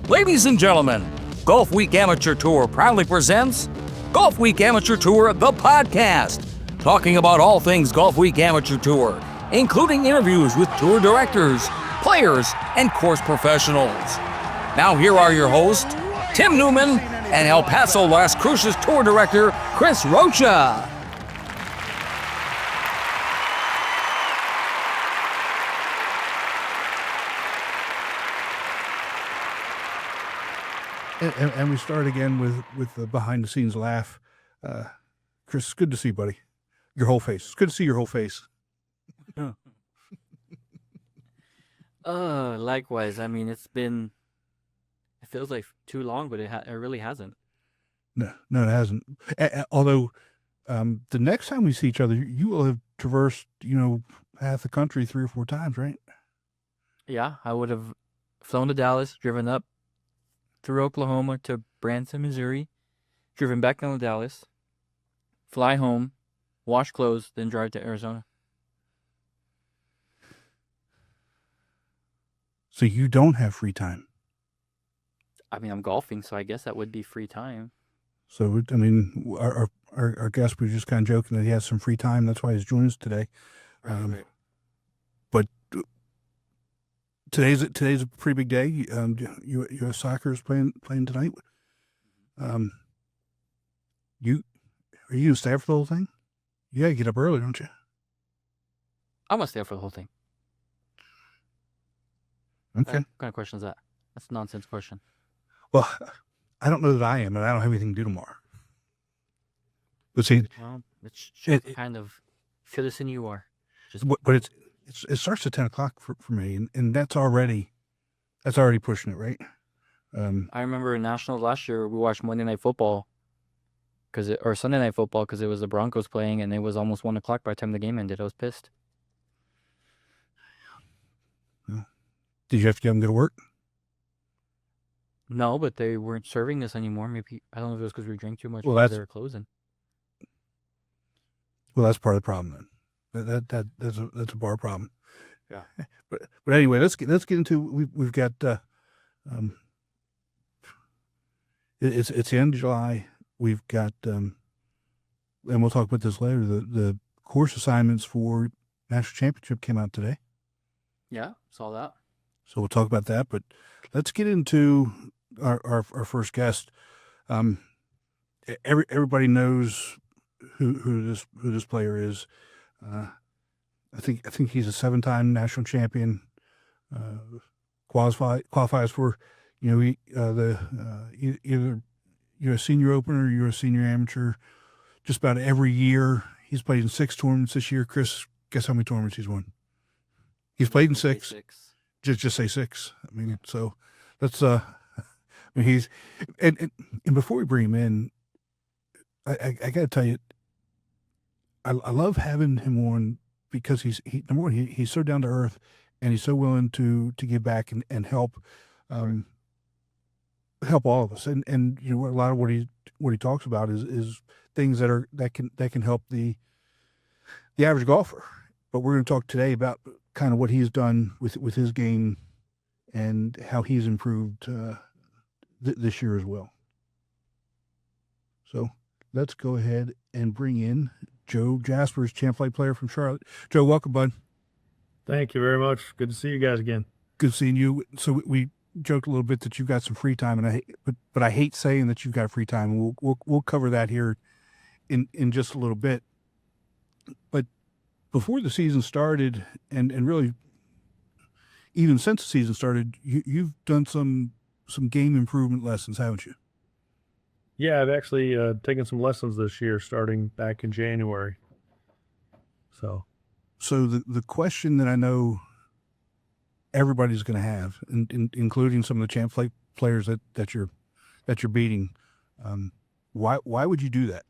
Ladies and gentlemen, Golfweek Amateur Tour proudly presents Golfweek Amateur Tour, the podcast, talking about all things Golfweek Amateur Tour, including interviews with tour directors, players, and course professionals. Now here are your hosts, Tim Newman and El Paso Las Cruces Tour Director, Chris Rocha. And we start again with the behind-the-scenes laugh. Chris, it's good to see you, buddy. Your whole face. It's good to see your whole face. Likewise. I mean, it feels like too long, but it really hasn't. No, it hasn't. Although, the next time we see each other, you will have traversed, half the country 3 or 4 times, right? Yeah, I would have flown to Dallas, driven up through Oklahoma to Branson, Missouri, driven back down to Dallas, fly home, wash clothes, then drive to Arizona. So you don't have free time. I mean, I'm golfing, so I guess that would be free time. So, I mean, our guest was just kind of joking that he has some free time. That's why he's joining us today. Right. But today's a pretty big day. U.S. Soccer is playing tonight. Are you gonna stay up for the whole thing? You gotta get up early, don't you? I'm gonna stay up for the whole thing. Okay. What kind of question is that? That's a nonsense question. Well, I don't know that I am, and I don't have anything to do tomorrow. But see, Well, it's just kind of citizen you are. but it starts at 10 o'clock for me, and that's already pushing it, right? I remember in Nationals last year, we watched Monday Night Football or Sunday Night Football because it was the Broncos playing, and it was almost 1 o'clock by the time the game ended. I was pissed. Did you have to get them to go to work? No, but they weren't serving this anymore. Maybe I don't know if it was because we drank too much. Well, because they were closing. Well, that's part of the problem then. That's a bar problem. Yeah. But anyway, let's get into we've got it's the end of July. We've got and we'll talk about this later. The course assignments for National Championship came out today. Yeah, saw that. So we'll talk about that, but let's get into our first guest. Everybody knows who this player is. I think he's a 7-time national champion. Qualifies for either you're a senior opener or you're a senior amateur. Just about every year he's played in 6 tournaments this year. Chris, guess how many tournaments he's won? He's played in 6. Just say 6. I mean, so let's. I mean, he's and before we bring him in, I got to tell you, I love having him on because he's number one, he's so down to earth, and he's so willing to give back and help, help all of us. And a lot of what he talks about is things that can help the average golfer. But we're going to talk today about kind of what he's done with his game and how he's improved this year as well. So let's go ahead and bring in Joe Jaspers, champ flight player from Charlotte. Joe, welcome, bud. Thank you very much. Good to see you guys again. Good seeing you. So we joked a little bit that you've got some free time, and but I hate saying that you've got free time. We'll cover that here in just a little bit. But before the season started, and really even since the season started, you've done some game improvement lessons, haven't you? Yeah, I've actually taken some lessons this year, starting back in January. So the question that I know everybody's going to have, including some of the champ flight players that you're beating, why would you do that?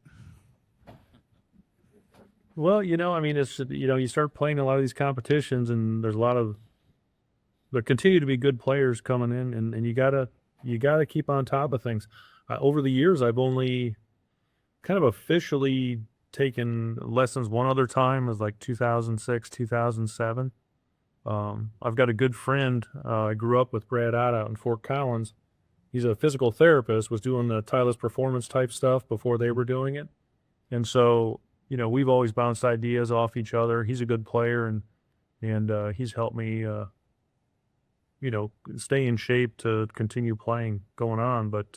Well, I mean, it's, you start playing a lot of these competitions, and there continue to be good players coming in, and you gotta keep on top of things. Over the years, I've only kind of officially taken lessons one other time, was like 2006, 2007. I've got a good friend I grew up with, Brad Ott, out in Fort Collins, he's a physical therapist, was doing the Titleist performance type stuff before they were doing it. And so, we've always bounced ideas off each other. He's a good player, and he's helped me, stay in shape to continue playing going on. But,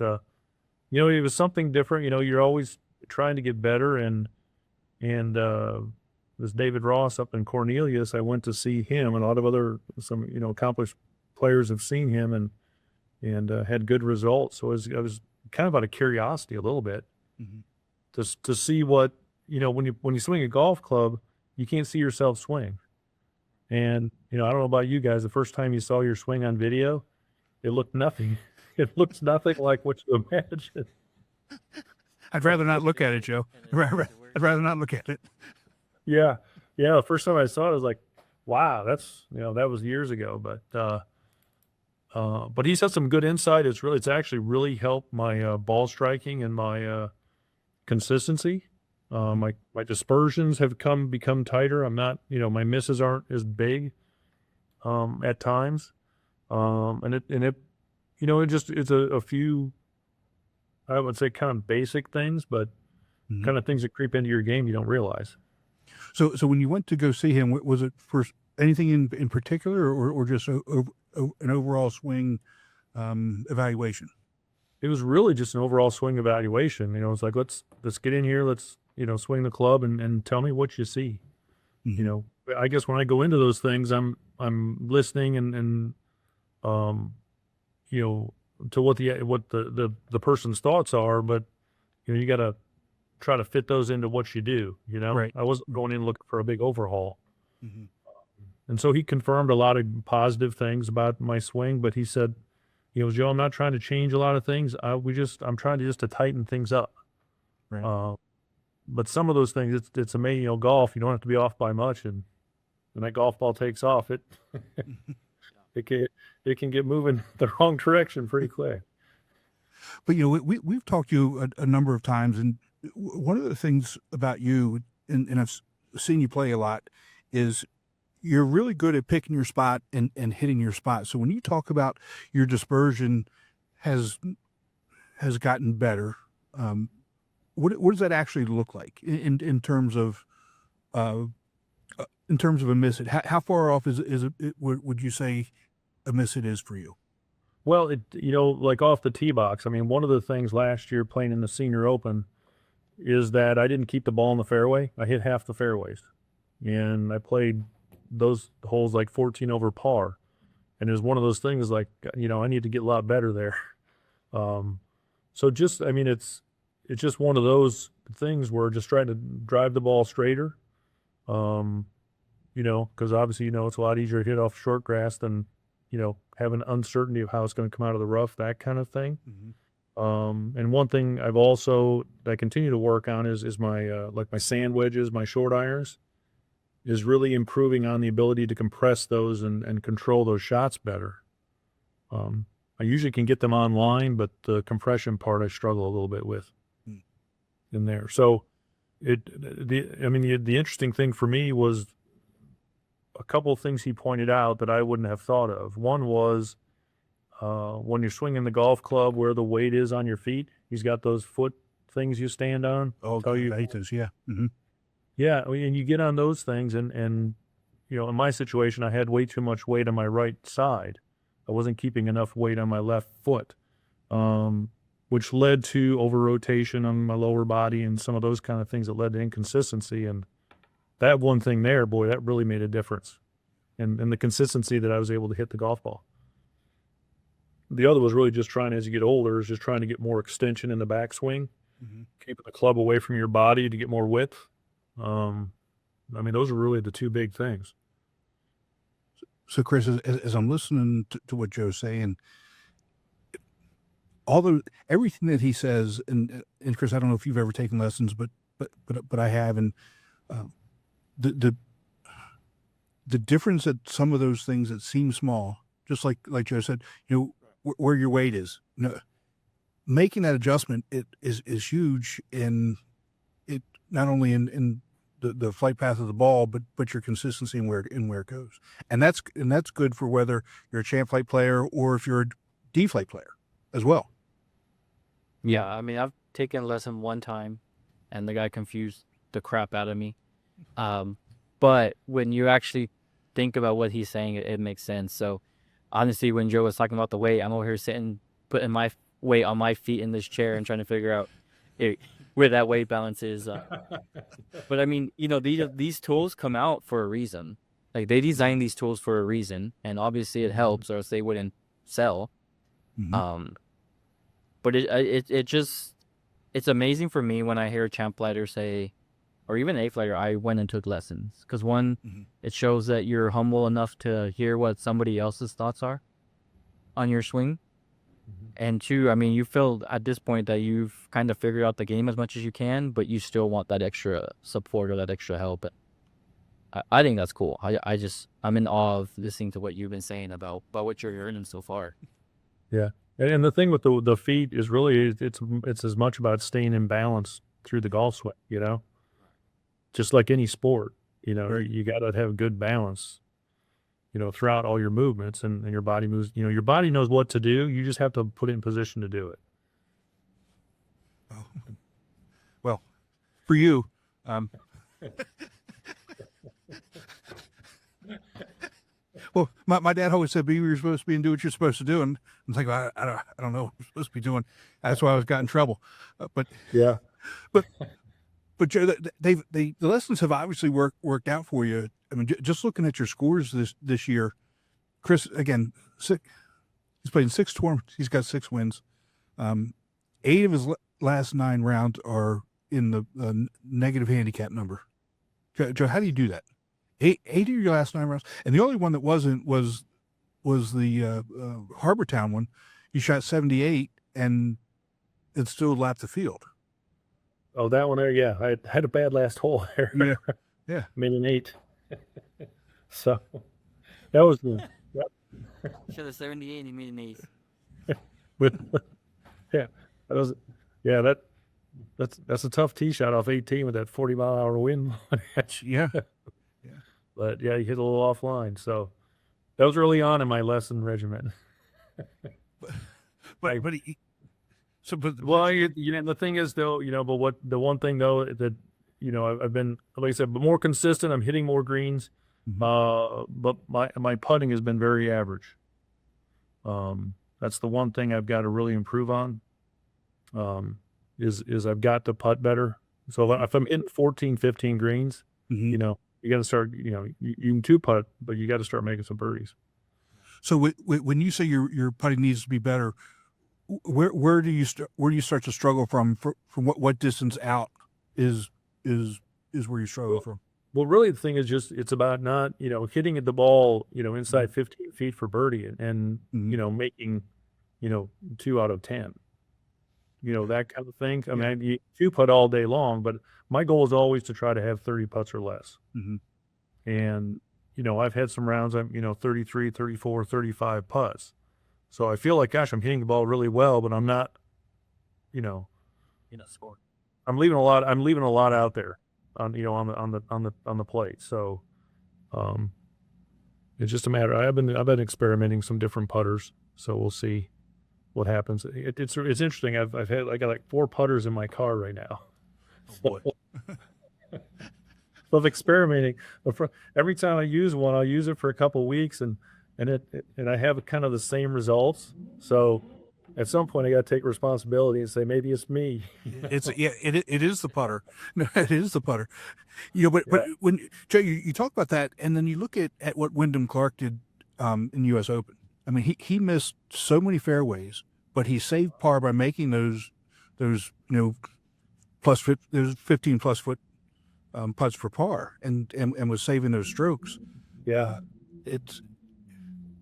it was something different. You're always trying to get better. And this David Ross up in Cornelius, I went to see him. A lot of some accomplished players have seen him and had good results. So I was kind of out of curiosity a little bit to see what, when you swing a golf club, you can't see yourself swing. And, I don't know about you guys, the first time you saw your swing on video, it looked nothing. It looks nothing like what you imagine. I'd rather not look at it, Joe. I'd rather not look at it. Yeah. The first time I saw it, I was like, wow, that's, that was years ago. But he's had some good insight. It's actually really helped my ball striking and my consistency. My dispersions have become tighter. I'm not, my misses aren't as big at times. It's a few, I would say, kind of basic things, but kind of things that creep into your game you don't realize. So when you went to go see him, was it for anything in particular, or just an overall swing evaluation? It was really just an overall swing evaluation. It's like, let's get in here, let's swing the club and tell me what you see. I guess when I go into those things, I'm listening and to what the person's thoughts are, but you got to try to fit those into what you do. Right. I wasn't going in looking for a big overhaul. And so he confirmed a lot of positive things about my swing, but he said, Joe, I'm not trying to change a lot of things. I'm trying to tighten things up. Right. But some of those things, it's amazing. Golf, you don't have to be off by much, and when that golf ball takes off, it can get moving the wrong direction pretty quick. But we've talked to you a number of times, and one of the things about you, and I've seen you play a lot, is you're really good at picking your spot and hitting your spot. So when you talk about your dispersion has gotten better, what does that actually look like in terms of a miss hit? How far off is it would you say a miss hit is for you? Well, like off the tee box. I mean, one of the things last year playing in the Senior Open is that I didn't keep the ball in the fairway. I hit half the fairways, and I played those holes like 14 over par. And it was one of those things like, I need to get a lot better there. So just, it's just one of those things where just trying to drive the ball straighter. Because obviously, it's a lot easier to hit off short grass than, have an uncertainty of how it's going to come out of the rough, that kind of thing. And one thing that I continue to work on is my, my sand wedges, my short irons, is really improving on the ability to compress those and control those shots better. I usually can get them online, but the compression part I struggle a little bit with in there. So the interesting thing for me was a couple of things he pointed out that I wouldn't have thought of. One was when you're swinging the golf club, where the weight is on your feet. He's got those foot things you stand on. Oh, those, yeah. Yeah, and you get on those things, and in my situation, I had way too much weight on my right side. I wasn't keeping enough weight on my left foot, which led to over-rotation on my lower body and some of those kind of things that led to inconsistency. And that one thing there, boy, that really made a difference. And the consistency that I was able to hit the golf ball. The other was really just trying, as you get older, is just trying to get more extension in the backswing, keeping the club away from your body to get more width. Those are really the two big things. So Chris, as I'm listening to what Joe's saying, everything that he says, and Chris, I don't know if you've ever taken lessons, but I have, and the difference that some of those things that seem small, just like Joe said, where your weight is, making that adjustment is huge in it, not only in the flight path of the ball, but your consistency in where it goes, and that's good for whether you're a champ flight player or if you're a D flight player as well. Yeah, I mean, I've taken a lesson one time, and the guy confused the crap out of me. But when you actually think about what he's saying, it makes sense. So, honestly, when Joe was talking about the weight, I'm over here sitting, putting my weight on my feet in this chair and trying to figure out where that weight balance is. But I mean, these tools come out for a reason. Like, they designed these tools for a reason, and obviously it helps, or else they wouldn't sell. Mhm. But it's amazing for me when I hear a champ flighter say, or even a flighter, I went and took lessons. Because one, it shows that you're humble enough to hear what somebody else's thoughts are on your swing. And two, I mean, you feel at this point that you've kind of figured out the game as much as you can, but you still want that extra support or that extra help. I think that's cool. I'm in awe of listening to what you've been saying about what you're learning so far. Yeah. And the thing with the feet is really it's as much about staying in balance through the golf swing, just like any sport, Right. you got to have good balance, throughout all your movements, and your body moves, your body knows what to do. You just have to put it in position to do it. Oh. Well, for you, well, my dad always said, "Be where you're supposed to be and do what you're supposed to do." And I'm thinking, I don't know what I'm supposed to be doing. That's why I got in trouble. But Yeah. Joe, the lessons have obviously worked out for you. I mean, just looking at your scores this year, Chris, again, he's played in 6 tournaments. He's got 6 wins. 8 of his last 9 rounds are in the negative handicap number. Joe, how do you do that? 8 of your last 9 rounds, and the only one that wasn't was the Harbor Town one. You shot 78, and it still lapped the field. Oh, that one there. Yeah. I had a bad last hole there. Yeah, yeah. Made an 8. So that was the, Should have 78 and he made an 8. yeah, that was, yeah, that's a tough tee shot off 18 with that 40-mile-an-hour wind. Yeah. But yeah, he hit a little offline. So that was early on in my lesson regimen. But well, the thing is though, but the one thing though that, I've been, like I said, more consistent. I'm hitting more greens. But my putting has been very average. That's the one thing I've got to really improve on. Is I've got to putt better. So if I'm in 14, 15 greens, you got to start, you can 2-putt, but you got to start making some birdies. So when you say your putting needs to be better, where do you start to struggle from what distance out is where you struggle from? Well, really, the thing is just it's about not hitting at the ball inside 15 feet for birdie and making 2 out of 10, that kind of thing. I mean, you 2-putt all day long, but my goal is always to try to have 30 putts or less. And I've had some rounds I'm 33, 34, 35 putts. So I feel like, gosh, I'm hitting the ball really well, but I'm not, Scoring. I'm leaving a lot out there on the plate. So it's just a matter. I've been experimenting some different putters, so we'll see what happens. It's interesting. I got like 4 putters in my car right now. Oh, boy. So I'm experimenting. Every time I use one, I'll use it for a couple of weeks, and I have kind of the same results. So at some point, I got to take responsibility and say maybe it's me. It is the putter. No, it is the putter. But when Joe, you talk about that, and then you look at what Wyndham Clark did in U.S. Open. I mean, he missed so many fairways, but he saved par by making those those 15 plus foot putts for par, and was saving those strokes. Yeah, it's.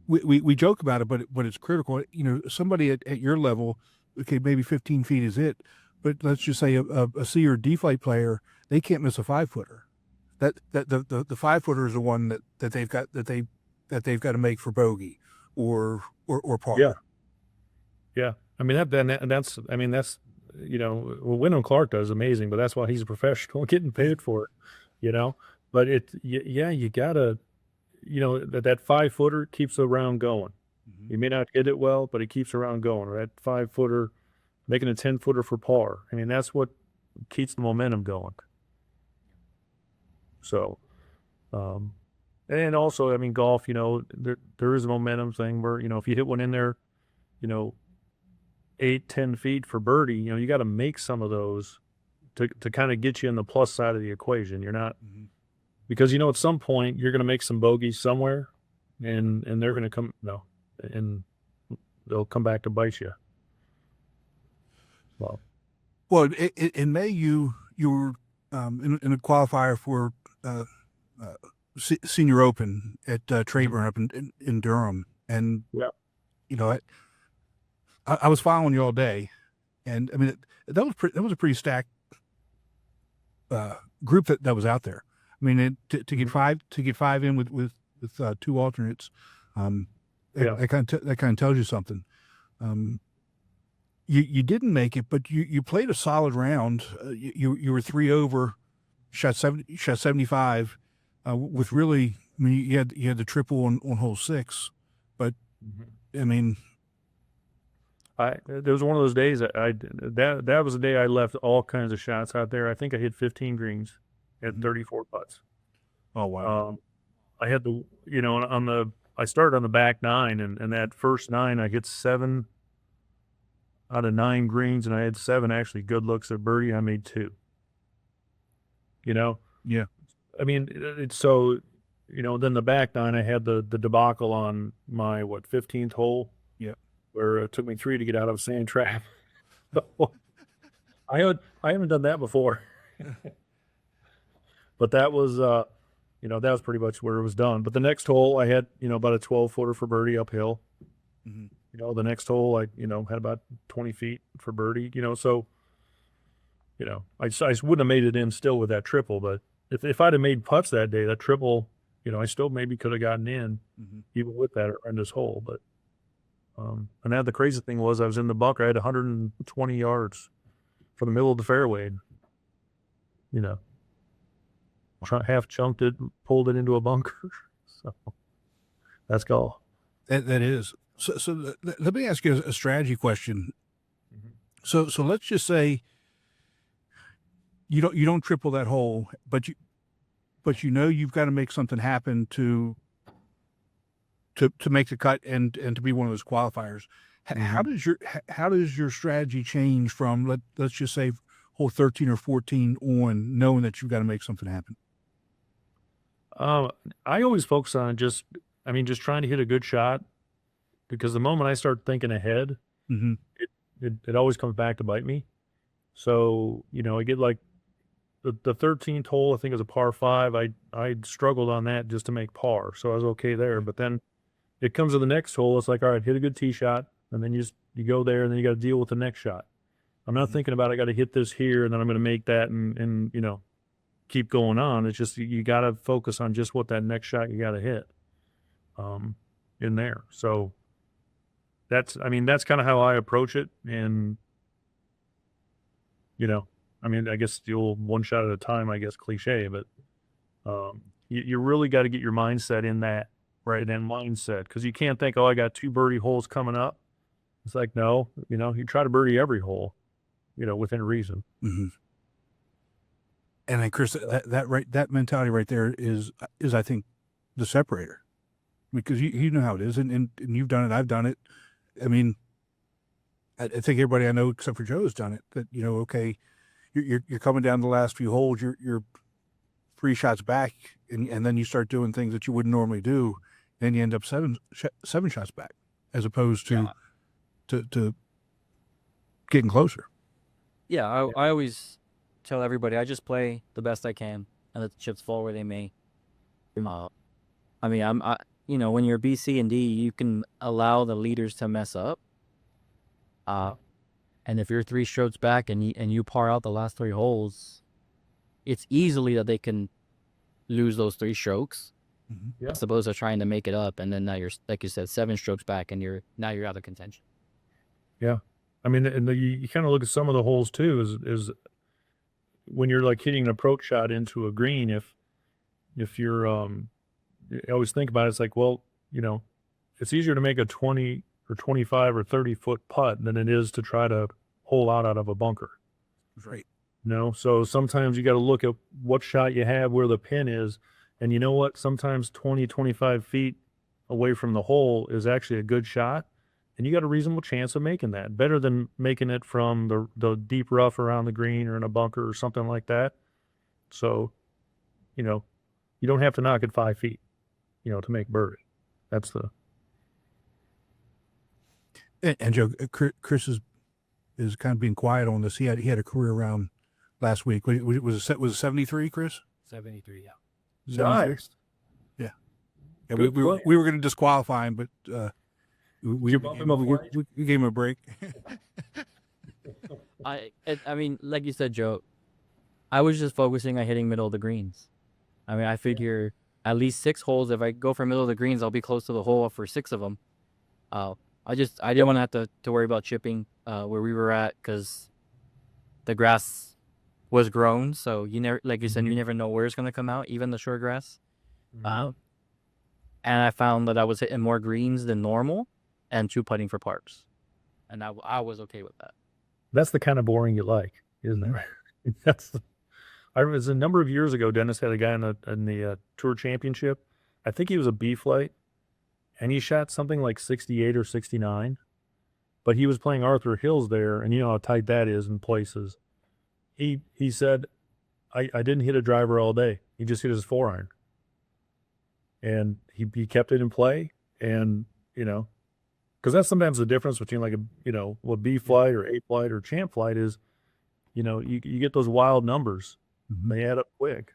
We joke about it, but it's critical. Somebody at your level, okay, maybe 15 feet is it, but let's just say a C or D flight player, they can't miss a 5-footer. That the 5-footer is the one that they've got to make for bogey or par. Yeah. I mean that's what Wyndham Clark does amazing, but that's why he's a professional getting paid for it. But you gotta. That 5-footer keeps the round going. You may not hit it well, but it keeps the round going. Or that 5-footer, making a 10-footer for par. I mean, that's what keeps the momentum going. So, and also, I mean, golf, there is a momentum thing where, if you hit one in there, 8-10 feet for birdie, you got to make some of those to kind of get you in the plus side of the equation. You're not, because, at some point you're going to make some bogeys somewhere and they're going to come, and they'll come back to bite you. Well, in May you were in a qualifier for Senior Open at Trayburn up in Durham, and I was following you all day, and I mean that was a pretty stacked group that was out there. I mean, to get five in with two alternates, that kind of tells you something. You didn't make it, but you played a solid round. You were 3 over, shot 75, with really, I mean, you had the triple on hole 6, but I mean, there was one of those days that was the day I left all kinds of shots out there. I think I hit 15 greens at 34 putts. Oh wow! I had I started on the back 9, and that first 9 I hit 7 out of 9 greens, and I had 7 actually good looks at birdie. I made 2. Yeah. I mean, then the back 9 I had the debacle on my 15th hole. Yeah. Where it took me 3 to get out of a sand trap. I haven't done that before. But that was that was pretty much where it was done. But the next hole I had about a 12-footer for birdie uphill. Mm-hmm. The next hole I had about 20 feet for birdie. So I wouldn't have made it in still with that triple, but if I'd have made putts that day, that triple, I still maybe could have gotten in even with that horrendous hole. But and that the crazy thing was I was in the bunker. I had 120 yards from the middle of the fairway. Half chunked it, pulled it into a bunker. So that's golf. That is. So let me ask you a strategy question. So let's just say you don't triple that hole, but you've got to make something happen to make the cut and to be one of those qualifiers. How does your strategy change from let's just say hole 13 or 14 on, knowing that you've got to make something happen? I always focus on just trying to hit a good shot, because the moment I start thinking ahead, it always comes back to bite me. So, I get like the 13th hole, I think it was a par 5. I struggled on that just to make par. So I was okay there. But then it comes to the next hole. It's like, all right, hit a good tee shot. And then you go there, and then you got to deal with the next shot. I'm not thinking about I got to hit this here, and then I'm going to make that and keep going on. It's just you got to focus on just what that next shot you got to hit in there. So that's kind of how I approach it. And I guess the old one shot at a time, I guess, cliche, but you really got to get your mindset in that right then mindset, because you can't think, I got 2 birdie holes coming up. It's like, no, you try to birdie every hole, within reason. And then, Chris, that mentality right there is I think the separator, because you know how it is, and you've done it, I've done it. I mean, I think everybody I know except for Joe has done it. That okay, you're coming down the last few holes, you're 3 shots back, and then you start doing things that you wouldn't normally do, and you end up 7 shots back, as opposed to getting closer. Yeah, I always tell everybody I just play the best I can and let the chips fall where they may. When you're B, C, and D, you can allow the leaders to mess up. And if you're 3 strokes back and you par out the last 3 holes, it's easily that they can lose those 3 strokes. Yeah. As opposed to trying to make it up, and then now you're, like you said, 7 strokes back, and you're out of contention. Yeah, you kind of look at some of the holes too. Is when you're like hitting an approach shot into a green, if you're you always think about it, it's like, well, it's easier to make a 20 or 25 or 30 foot putt than it is to try to hole out of a bunker. Right. So sometimes you got to look at what shot you have, where the pin is. And you know what? Sometimes 20, 25 feet away from the hole is actually a good shot. And you got a reasonable chance of making that. Better than making it from the deep rough around the green or in a bunker or something like that. So, you don't have to knock it 5 feet, to make birdie. That's the... And Joe, Chris is kind of being quiet on this. He had a career round last week. Was it 73, Chris? 73, yeah. Nice. Yeah. We were going to disqualify him, but we gave him a break. I mean, like you said, Joe, I was just focusing on hitting middle of the greens. I mean, I figure at least 6 holes. If I go for middle of the greens, I'll be close to the hole for 6 of them. I didn't want to have to worry about chipping where we were at because the grass was grown. So you never, like you said, you never know where it's going to come out, even the short grass. And I found that I was hitting more greens than normal and 2-putting for parks. And I was okay with that. That's the kind of boring you like, isn't it? I was a number of years ago, Dennis had a guy in the Tour Championship. I think he was a B flight, and he shot something like 68 or 69. But he was playing Arthur Hills there, and you know how tight that is in places. He said, I didn't hit a driver all day. He just hit his 4-iron. And he kept it in play, and, because that's sometimes the difference between like a B flight or A flight or champ flight is, you get those wild numbers. Mm-hmm. They add up quick.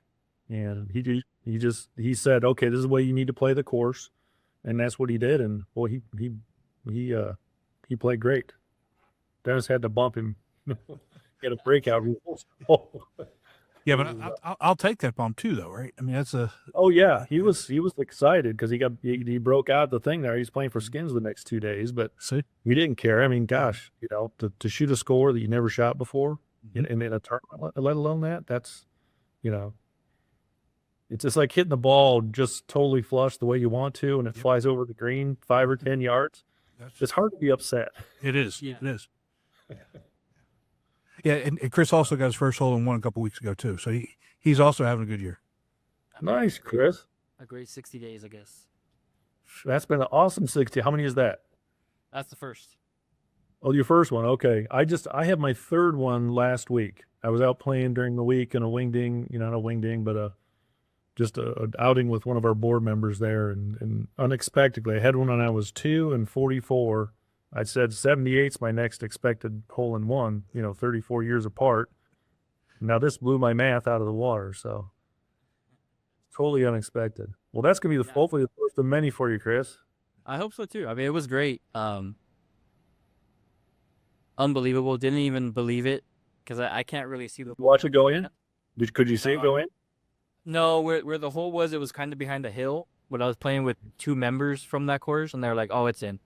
And he said, okay, this is the way you need to play the course. And that's what he did. And boy, he played great. Dennis had to bump him, get a breakout rule. Yeah, but I'll take that bump too, though, right? I mean, that's a... Oh yeah, he was excited because he broke out the thing there. He's playing for Skins the next 2 days, but he didn't care. I mean, gosh, to shoot a score that you never shot before, in a tournament, let alone that's, it's just like hitting the ball just totally flush the way you want to, and it flies over the green 5 or 10 yards. It's hard to be upset. It is. Yeah. It is. Yeah, and Chris also got his first hole in one a couple weeks ago too, so he's also having a good year. Nice, Chris. A great 60 days, I guess. That's been an awesome 60. How many is that? That's the first. Oh, your first one. Okay. I had my third one last week. I was out playing during the week in a wingding, not a wingding, but just a outing with one of our board members there, and unexpectedly, I had one when I was 2 and 44. I said 78's my next expected hole in one, 34 years apart. Now this blew my math out of the water, so totally unexpected. Well, that's going to be hopefully the first of many for you, Chris. I hope so too. I mean, it was great. Unbelievable. Didn't even believe it because I can't really see the... Watch it go in? Could you see it go in? No, where the hole was, it was kind of behind a hill. But I was playing with 2 members from that course, and they're like, "Oh, it's in."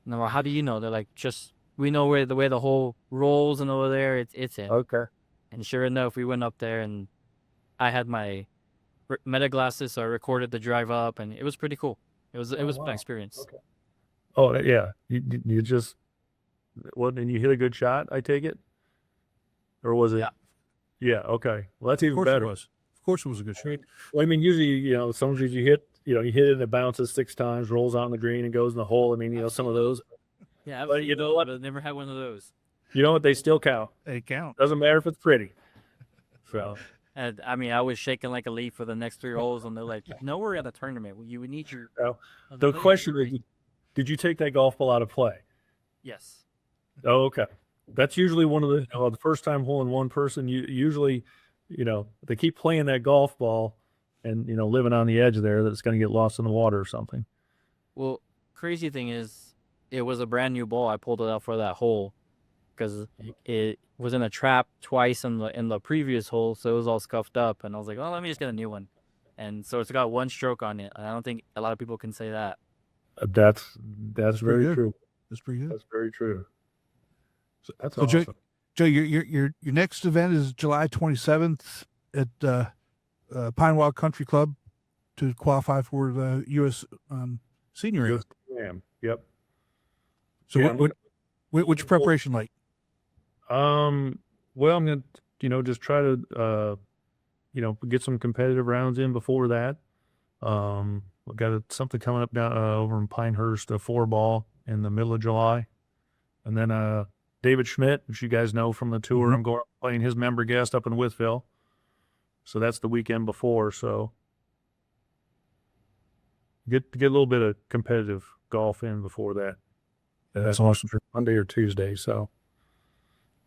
And I'm like, "How do you know?" They're like, we know where the way the hole rolls and over there, it's in. Okay. And sure enough, we went up there, and I had my meta glasses, so I recorded the drive up, and it was pretty cool. It was an experience. Okay. Oh yeah, you just and you hit a good shot, I take it, or was it? Yeah. Yeah. Okay. Well, that's even better. Of course, it was a good shot. Well, I mean, usually, sometimes you hit, you hit it and it bounces 6 times, rolls on the green and goes in the hole. I mean, some of those. Yeah, but you know what? I've never had one of those. You know what? They still count. They count. Doesn't matter if it's pretty. So. And I mean, I was shaking like a leaf for the next 3 holes, and they're like, "No, we're at a tournament. You would need your." The question is, did you take that golf ball out of play? Yes. Oh, okay. That's usually one of the first time hole in one person. Usually, they keep playing that golf ball, and living on the edge there that it's going to get lost in the water or something. Well, crazy thing is, it was a brand new ball. I pulled it out for that hole because it was in a trap twice in the previous hole, so it was all scuffed up. And I was like, "Oh, let me just get a new one." And so it's got 1 stroke on it. And I don't think a lot of people can say that. That's very true. That's pretty good. That's very true. So that's so awesome. Joe, your next event is July 27th at Pinewald Country Club to qualify for the U.S. Senior Am. Yep. So what's your preparation like? Well, I'm going to, just try to, get some competitive rounds in before that. We've got something coming up down over in Pinehurst, a 4-ball in the middle of July. And then David Schmidt, which you guys know from the tour, I'm going playing his member guest up in Withville. So that's the weekend before. So get a little bit of competitive golf in before that. That's awesome. Monday or Tuesday. So,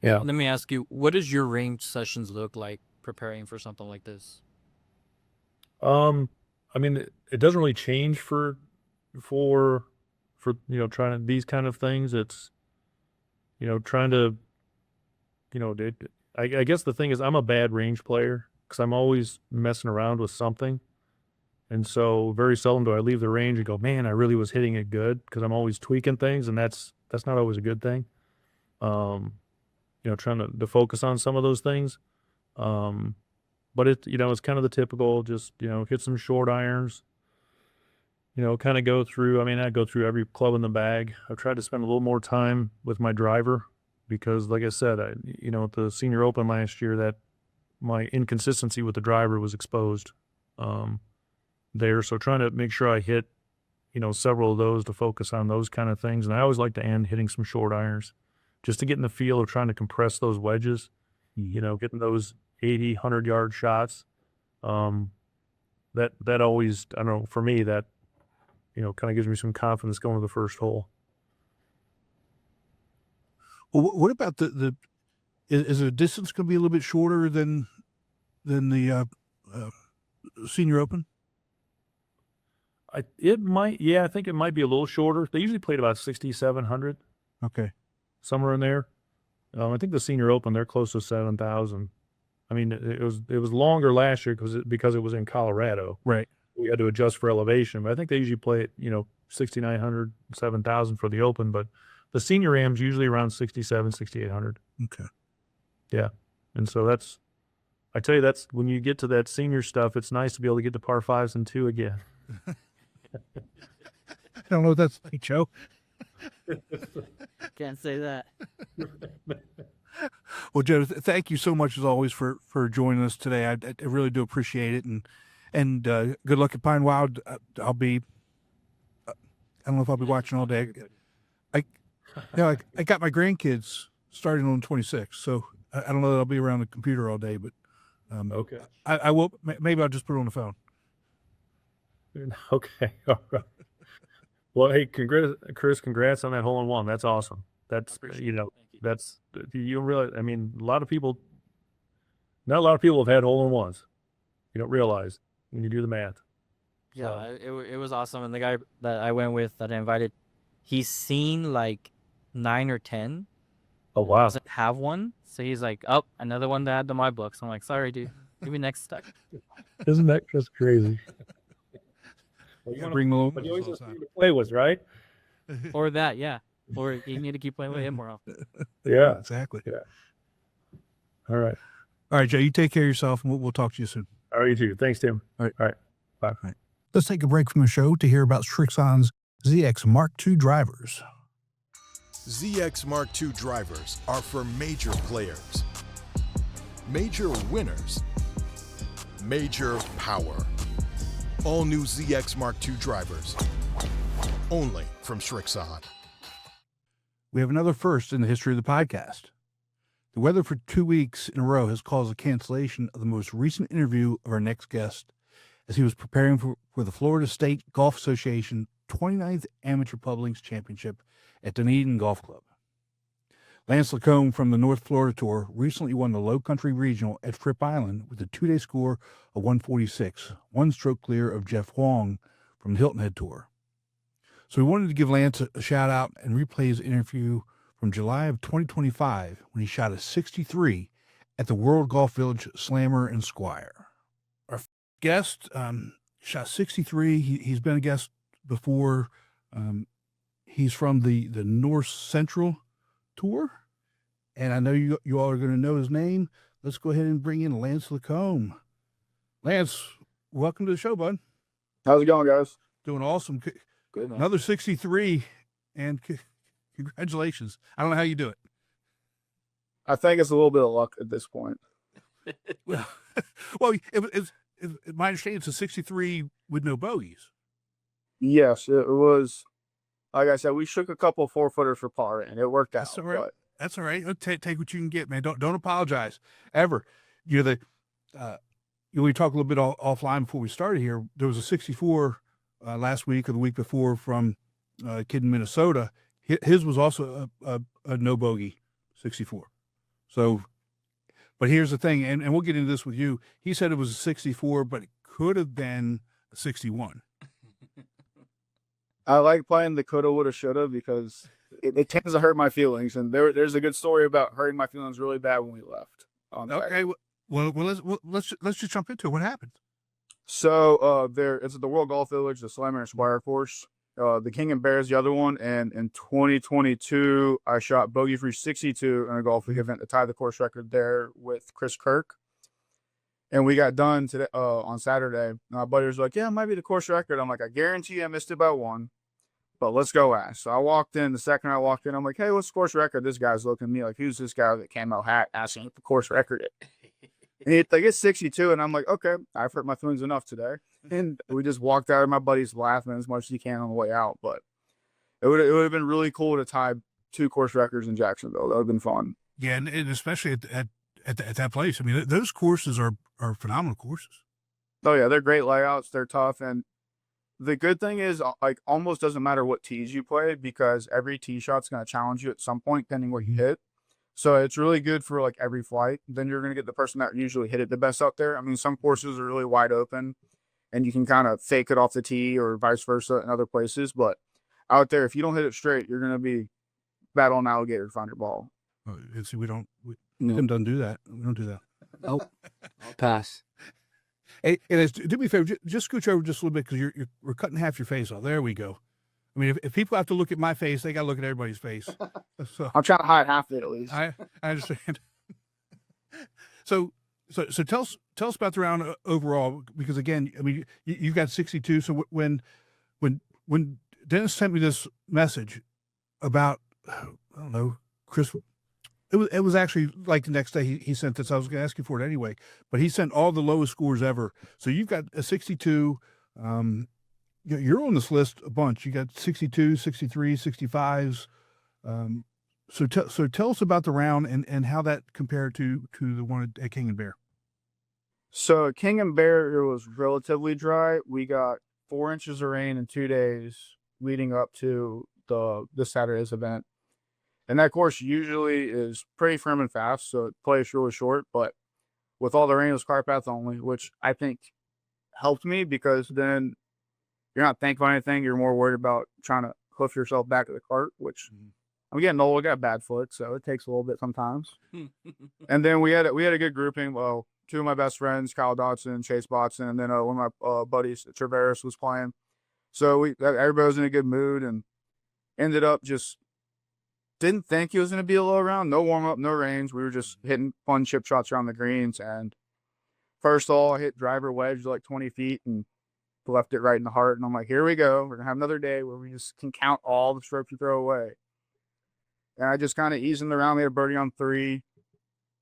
yeah. Let me ask you, what does your range sessions look like preparing for something like this? I mean, it doesn't really change for trying to these kind of things. It's trying to I guess the thing is I'm a bad range player because I'm always messing around with something, and so very seldom do I leave the range and go, man, I really was hitting it good, because I'm always tweaking things, and that's not always a good thing. Trying to focus on some of those things. But it's kind of the typical, just, hit some short irons, kind of go through. I mean, I go through every club in the bag. I've tried to spend a little more time with my driver because, like I said, at the Senior Open last year, that my inconsistency with the driver was exposed there. So trying to make sure I hit, several of those to focus on those kind of things. And I always like to end hitting some short irons just to get in the feel of trying to compress those wedges, getting those 80, 100-yard shots. That always, I don't know, for me, that, kind of gives me some confidence going to the first hole. Well, what about is the distance going to be a little bit shorter than the Senior Open? I think it might be a little shorter. They usually played about 6,700. Okay. Somewhere in there. I think the Senior Open, they're close to 7,000. I mean, it was longer last year because it was in Colorado. Right. We had to adjust for elevation, but I think they usually play it, 6,900, 7,000 for the Open, but the Senior Am's usually around 6,700, 6,800. Okay. Yeah. And so I tell you, that's when you get to that senior stuff, it's nice to be able to get to par 5s and 2 again. I don't know what that's like, Joe. Can't say that. Well, Joe, thank you so much as always for joining us today. I really do appreciate it, and good luck at Pine Wild. I don't know if I'll be watching all day. I got my grandkids starting on the 26th, so I don't know that I'll be around the computer all day, but Okay. I will. Maybe I'll just put it on the phone. Okay. All right. Well, hey, Chris, congrats on that hole-in-one. That's awesome. That's, that's, you realize, I mean, not a lot of people have had hole-in-ones. You don't realize when you do the math. Yeah, it was awesome. And the guy that I went with, that I invited, he's seen like 9 or 10. Oh, wow. Doesn't have one. So he's like, oh, another one to add to my book. So I'm like, sorry, dude. Give me next step. Isn't that just crazy? Well, you bring the but you always have to play with, right? Or that, yeah. Or you need to keep playing with him more often. Yeah. Exactly. Yeah. All right. All right, Joe, you take care of yourself, and we'll talk to you soon. All right, you too. Thanks, Tim. All right. All right. Bye. All right. Let's take a break from the show to hear about Srixon's ZX Mark II drivers. ZX Mark II drivers are for major players, major winners, major power. All new ZX Mark II drivers, only from Srixon. We have another first in the history of the podcast. The weather for 2 weeks in a row has caused a cancellation of the most recent interview of our next guest as he was preparing for the Florida State Golf Association 29th Amateur Pub Links Championship at Dunedin Golf Club. Lance LaCombe from the North Florida Tour recently won the Low Country Regional at Fripp Island with a 2-day score of 146, one stroke clear of Jeff Huang from the Hilton Head Tour. So we wanted to give Lance a shout out and replay his interview from July of 2025 when he shot a 63 at the World Golf Village Slammer and Squire. Our guest shot 63. He's been a guest before. He's from the North Central Tour, and I know you all are going to know his name. Let's go ahead and bring in Lance LaCombe. Lance, welcome to the show, bud. How's it going, guys? Doing awesome. Good, man. Another 63, and congratulations. I don't know how you do it. I think it's a little bit of luck at this point. Well, my understanding it's a 63 with no bogeys. Yes, it was. Like I said, we shook a couple 4-footers for par, and it worked out. That's all right. But That's all right. Take what you can get, man. Don't apologize ever. You're the. We talked a little bit offline before we started here. There was a 64 last week or the week before from a kid in Minnesota. His was also a no bogey 64. So, but here's the thing, and we'll get into this with you. He said it was a 64, but it could have been a 61. I like playing the coulda, woulda, shoulda because it tends to hurt my feelings. And there's a good story about hurting my feelings really bad when we left. Okay, let's just jump into it. What happened? So it's at the World Golf Village, the Slammer and Squire course. The King and Bear is the other one. And in 2022, I shot bogey-free 62 in a Golfweek event to tie the course record there with Chris Kirk. And we got done today on Saturday. And my buddy was like, yeah, it might be the course record. I'm like, I guarantee you I missed it by one, but let's go ask. So I walked in. The second I walked in, I'm like, hey, what's the course record? This guy's looking at me like, who's this guy with the camo hat asking what the course record is? And he's like, it's 62. And I'm like, okay, I've hurt my feelings enough today. And we just walked out, and my buddy's laughing as much as he can on the way out. But it would have been really cool to tie 2 course records in Jacksonville. That would have been fun. Yeah, and especially at that place. I mean, those courses are phenomenal courses. Oh yeah, they're great layouts. They're tough, and the good thing is, like, almost doesn't matter what tees you play because every tee shot's going to challenge you at some point, depending where you hit. So it's really good for like every flight. Then you're going to get the person that usually hit it the best out there. I mean, some courses are really wide open, and you can kind of fake it off the tee or vice versa in other places. But out there, if you don't hit it straight, you're going to be battling alligator to find your ball. Oh, and see, Tim doesn't do that. We don't do that. Nope. I'll pass. Hey, do me a favor, just scooch over just a little bit because we're cutting half your face off. There we go. I mean, if people have to look at my face, they got to look at everybody's face. So I'm trying to hide half of it at least. I understand. So tell us about the round overall, because again, I mean, you got 62. So when Dennis sent me this message about, I don't know, Chris. It was actually like the next day he sent this. I was going to ask you for it anyway, but he sent all the lowest scores ever. So you've got a 62. You're on this list a bunch. You got 62, 63, 65s. So tell us about the round and how that compared to the one at King and Bear. So at King and Bear, it was relatively dry. We got 4 inches of rain in 2 days leading up to the Saturday's event. And that course usually is pretty firm and fast, so it plays really short. But with all the rain, it was cart path only, which I think helped me because then you're not thinking about anything. You're more worried about trying to hoof yourself back to the cart, which I'm getting old. I got a bad foot, so it takes a little bit sometimes. And then we had a good grouping. Well, 2 of my best friends, Kyle Dodson, Chase Botson, and then one of my buddies, Traveris, was playing. So everybody was in a good mood and ended up just didn't think it was going to be a low round. No warm up, no range. We were just hitting fun chip shots around the greens. And first hole, I hit driver wedge like 20 feet and left it right in the heart. And I'm like, here we go. We're going to have another day where we just can count all the strokes you throw away. And I just kind of eased in the round. We had a birdie on 3.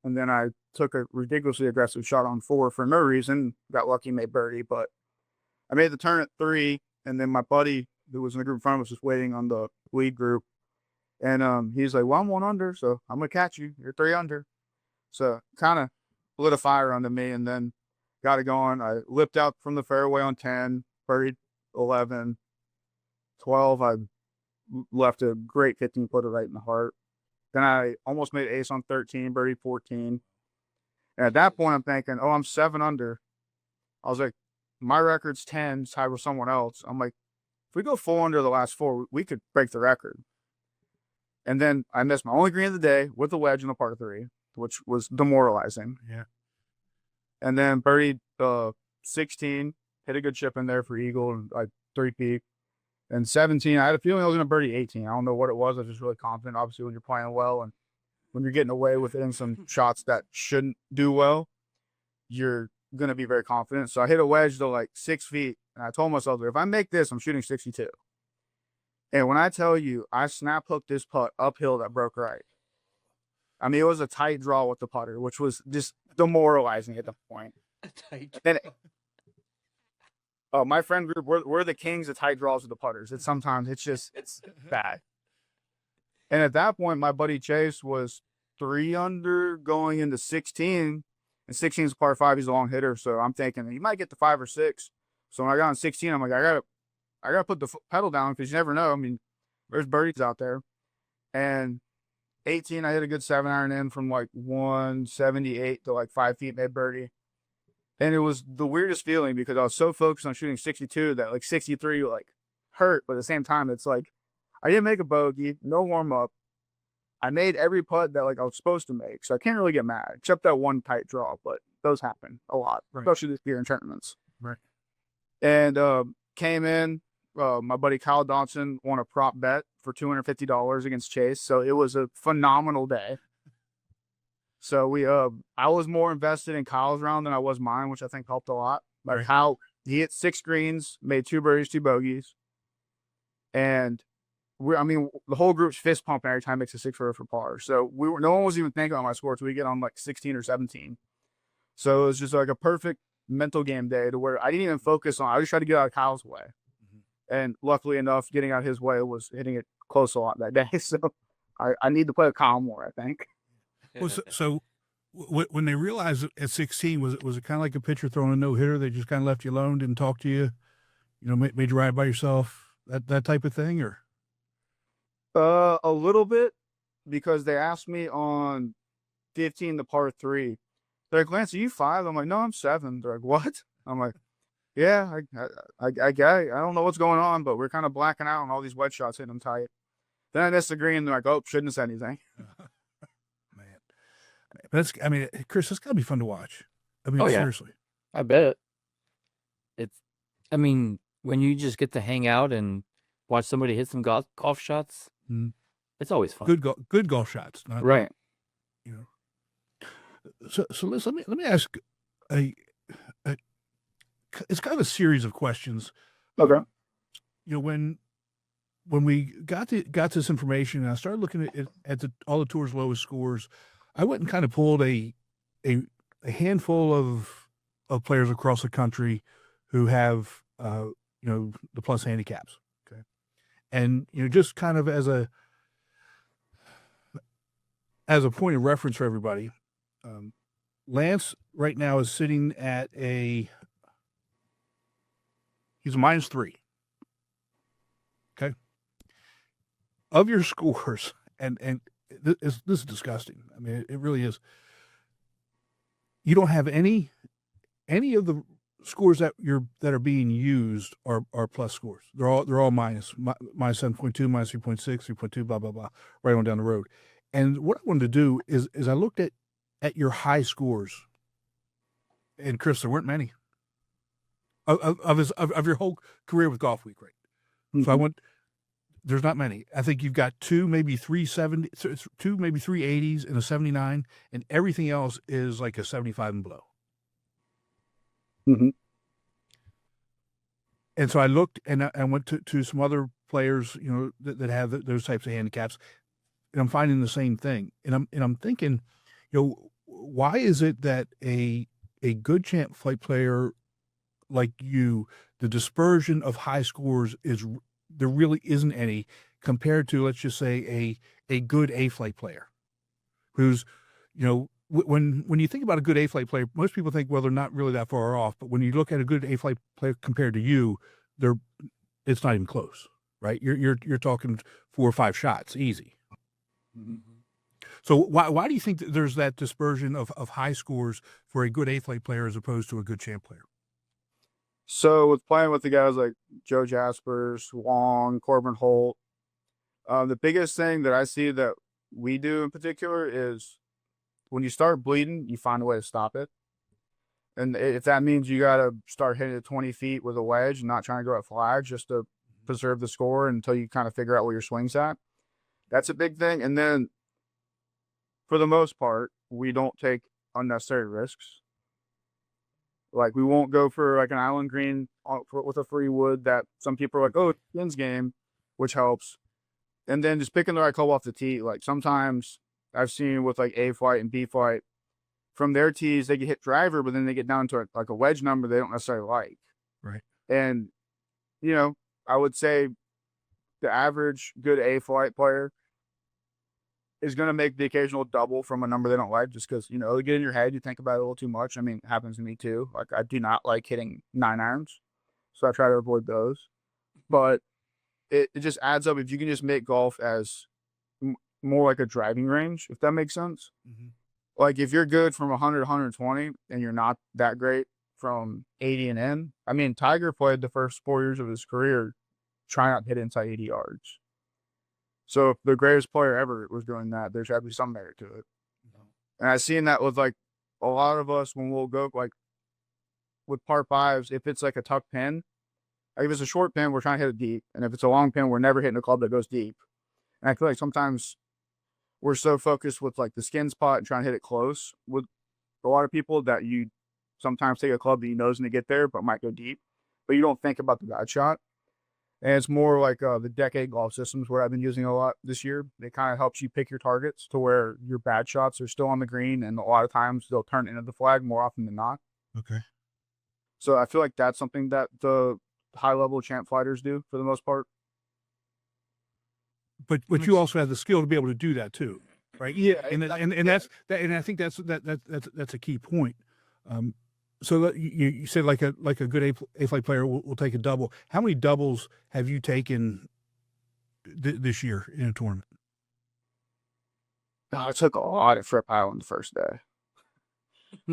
And then I took a ridiculously aggressive shot on 4 for no reason. Got lucky, made birdie. But I made the turn at 3. And then my buddy, who was in the group in front of us, was waiting on the lead group. And he's like, well, I'm 1 under, so I'm going to catch you. You're 3 under. So kind of lit a fire under me and then got it going. I lipped out from the fairway on 10, birdied 11. 12, I left a great 15-footer right in the heart. Then I almost made ace on 13, birdied 14. And at that point, I'm thinking, oh, I'm 7 under. I was like, my record's 10, tied with someone else. I'm like, if we go 4 under the last 4, we could break the record. And then I missed my only green of the day with a wedge in the par 3, which was demoralizing. Yeah. And then birdied 16, hit a good chip in there for eagle and like 3-peat. And 17, I had a feeling I was going to birdie 18. I don't know what it was. I was just really confident. Obviously, when you're playing well and when you're getting away with hitting some shots that shouldn't do well, you're going to be very confident. So I hit a wedge to like 6 feet. And I told myself, if I make this, I'm shooting 62. And when I tell you, I snap hooked this putt uphill that broke right. I mean, it was a tight draw with the putter, which was just demoralizing at the point. And my friend group, we're the kings of tight draws with the putters. It's bad. And at that point, my buddy Chase was 3 under going into 16, and 16 is par 5. He's a long hitter, so I'm thinking he might get to 5 or 6. So when I got on 16, I'm like, I gotta put the pedal down because you never know. I mean, there's birdies out there. And 18, I hit a good 7-iron in from like 178 to like 5 feet, made birdie. And it was the weirdest feeling because I was so focused on shooting 62 that like 63 like hurt, but at the same time, it's like I didn't make a bogey, no warm up. I made every putt that like I was supposed to make, so I can't really get mad, except that one tight draw. But those happen a lot, especially this year in tournaments. Right. And came in. My buddy Kyle Dodson won a prop bet for $250 against Chase, so it was a phenomenal day. So I was more invested in Kyle's round than I was mine, which I think helped a lot. Like how he hit 6 greens, made 2 birdies, 2 bogeys, and the whole group's fist pumping every time it makes a 6 for par. So no one was even thinking on my score until we get on like 16 or 17. So it was just like a perfect mental game day to where I didn't even focus on. I just tried to get out of Kyle's way, and luckily enough, getting out his way was hitting it close a lot that day. So I need to play with Kyle more, I think. Well, so when they realized at 16, was it kind of like a pitcher throwing a no-hitter? They just kind of left you alone, didn't talk to you, made you ride by yourself, that type of thing, or? A little bit, because they asked me on 15, the par 3. They're like, Lance, are you 5? I'm like, no, I'm 7. They're like, what? I'm like, yeah, I don't know what's going on, but we're kind of blacking out on all these wedge shots, hitting them tight. Then I missed the green. They're like, oh, shouldn't have said anything. Man, Chris, it's got to be fun to watch. Seriously. I bet. When you just get to hang out and watch somebody hit some golf shots, it's always fun. Good golf shots, not right? So let me ask it's kind of a series of questions. Okay. When we got this information, and I started looking at all the tour's lowest scores, I went and kind of pulled a handful of players across the country who have the plus handicaps. Okay. And just kind of as a point of reference for everybody, Lance right now is sitting at he's a -3. Okay. Of your scores, and this is disgusting. I mean, it really is. You don't have any of the scores that are being used are plus scores. They're all minus 7.2, -3.6, 3.2, blah blah blah, right on down the road. And what I wanted to do is I looked at your high scores, and Chris, there weren't many of your whole career with Golfweek, right? Mm-hmm. So there's not many. I think you've got 2, maybe 380s and a 79, and everything else is like a 75 and below. Mm-hmm. And so I looked and I went to some other players, that have those types of handicaps, and I'm finding the same thing. And I'm thinking, why is it that a good champ flight player like you, the dispersion of high scores there really isn't any compared to, let's just say, a good A-flight player who's, when you think about a good A-flight player, most people think, well, they're not really that far off. But when you look at a good A-flight player compared to you, it's not even close, right? You're talking 4 or 5 shots, easy. Mm-hmm. So why do you think that there's that dispersion of high scores for a good A-flight player as opposed to a good champ player? So with playing with the guys like Joe Jaspers, Wong, Corbin Holt, the biggest thing that I see that we do in particular is when you start bleeding, you find a way to stop it. And if that means you got to start hitting it 20 feet with a wedge and not trying to go at flags just to preserve the score until you kind of figure out where your swing's at, that's a big thing. And then for the most part, we don't take unnecessary risks. Like, we won't go for like an island green with a free wood that some people are like, oh, it's a spins game, which helps. And then just picking the right club off the tee. Like, sometimes I've seen with like A flight and B flight, from their tees, they get hit driver, but then they get down to like a wedge number they don't necessarily like. Right. And, you know, I would say the average good A flight player is going to make the occasional double from a number they don't like just because, you know, they get in your head, you think about it a little too much. I mean, it happens to me too. Like, I do not like hitting 9 irons, so I try to avoid those. But it just adds up if you can just make golf as more like a driving range, if that makes sense. Mm-hmm. Like, if you're good from 100 to 120 and you're not that great from 80 and in, I mean, Tiger played the first 4 years of his career trying not to hit inside 80 yards. So if the greatest player ever was doing that, there's got to be some merit to it. And I've seen that with, like, a lot of us when we'll go, like, with par fives, if it's, like, a tuck pin, like if it's a short pin, we're trying to hit it deep. And if it's a long pin, we're never hitting a club that goes deep. And I feel like sometimes we're so focused with, like, the skin spot and trying to hit it close with a lot of people that you sometimes take a club that you know is going to get there but might go deep. But you don't think about the bad shot. And it's more like the Decade Golf Systems where I've been using a lot this year. It kind of helps you pick your targets to where your bad shots are still on the green, and a lot of times they'll turn into the flag more often than not. Okay. So I feel like that's something that the high-level champ fighters do for the most part. But you also have the skill to be able to do that too, right? Yeah, and that's that, and I think that's a key point. So you said like a good A flight player will take a double. How many doubles have you taken this year in a tournament? I took a lot at Fripp Island the first day.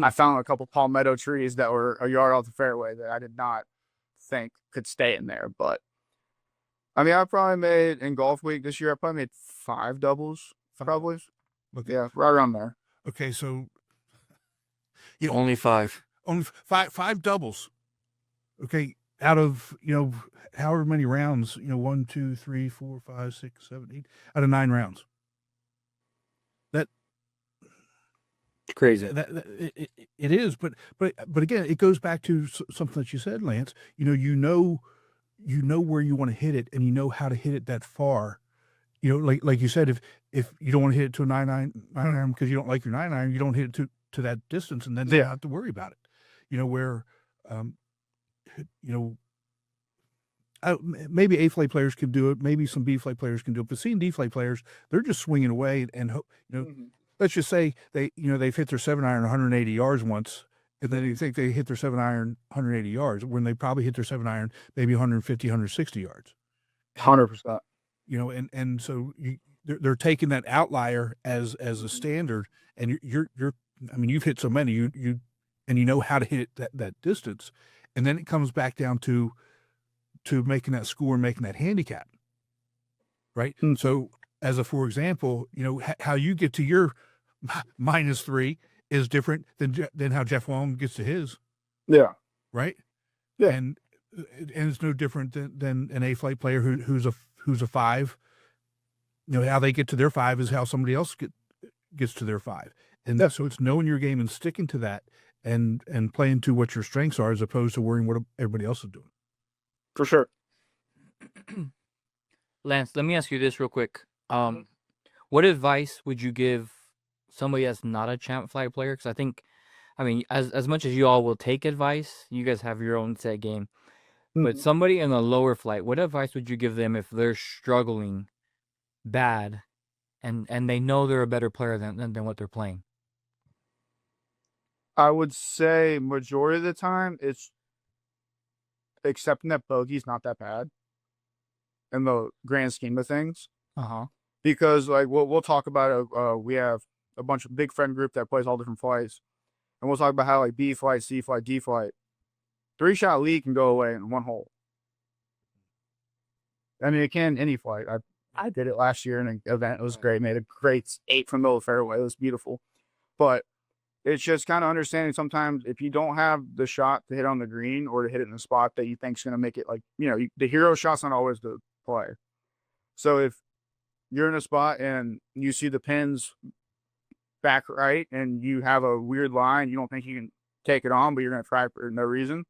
I found a couple palmetto trees that were a yard off the fairway that I did not think could stay in there. But I mean, I probably made in Golf Week this year, I probably made 5 doubles, probably. Okay. Yeah, right around there. Okay, so Only 5. only five doubles. Okay, out of however many rounds, 1, 2, 3, 4, 5, 6, 7, 8 out of 9 rounds. That Crazy. It is, but again, it goes back to something that you said, Lance. You know where you want to hit it, and you know how to hit it that far. Like you said, if you don't want to hit it to a 9 iron because you don't like your 9 iron, you don't hit it to that distance, and then you don't have to worry about it. Maybe A flight players can do it, maybe some B flight players can do it, but C and D flight players, they're just swinging away and let's just say they've hit their 7 iron 180 yards once, and then you think they hit their 7 iron 180 yards when they probably hit their 7 iron maybe 150, 160 yards. 100%. And so they're taking that outlier as a standard, and you've hit so many, you know how to hit that distance, and then it comes back down to making that score and making that handicap, right? Mm-hmm. So for example, how you get to your -3 is different than how Jeff Long gets to his. Yeah. Right. Yeah. And it's no different than an A flight player who's a 5. How they get to their 5 is how somebody else gets to their 5. And so it's knowing your game and sticking to that and playing to what your strengths are as opposed to worrying what everybody else is doing. For sure. Lance, let me ask you this real quick. What advice would you give somebody that's not a champ flight player? Because as much as you all will take advice, you guys have your own set game. But somebody in a lower flight, what advice would you give them if they're struggling bad and they know they're a better player than what they're playing? I would say majority of the time it's accepting that bogey's not that bad in the grand scheme of things. Because like we'll talk about it. We have a bunch of big friend group that plays all different flights, and we'll talk about how like B flight, C flight, D flight, 3-shot lead can go away in one hole. I mean, it can any flight. I did it last year in an event. It was great. Made a great 8 from the middle of the fairway. It was beautiful. But it's just kind of understanding sometimes if you don't have the shot to hit on the green or to hit it in the spot that you think is going to make it, like, the hero shot's not always the play. So if you're in a spot and you see the pins back right and you have a weird line, you don't think you can take it on, but you're going to try for no reason.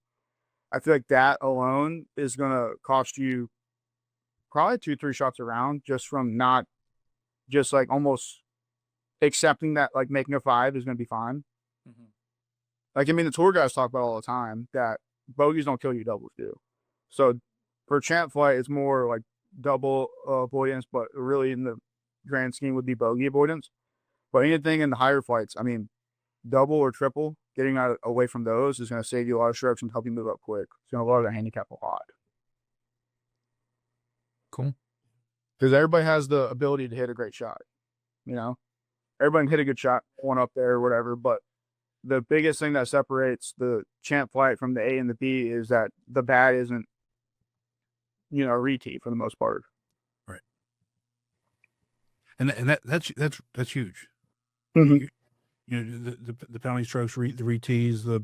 I feel like that alone is going to cost you probably 2-3 shots around just from not just like almost accepting that like making a 5 is going to be fine. Like, I mean, the tour guys talk about all the time that bogeys don't kill you, doubles do. So for champ flight, it's more like double avoidance, but really in the grand scheme would be bogey avoidance. But anything in the higher flights, I mean, double or triple, getting out away from those is going to save you a lot of strokes and help you move up quick. It's going to lower the handicap a lot. Cool. Because everybody has the ability to hit a great shot. You know, everybody can hit a good shot, one up there or whatever. But the biggest thing that separates the champ flight from the A and the B is that the bad isn't, you know, a re-tee for the most part. Right. And that's huge. Mm-hmm. You know, the penalty strokes, the re-tees, the,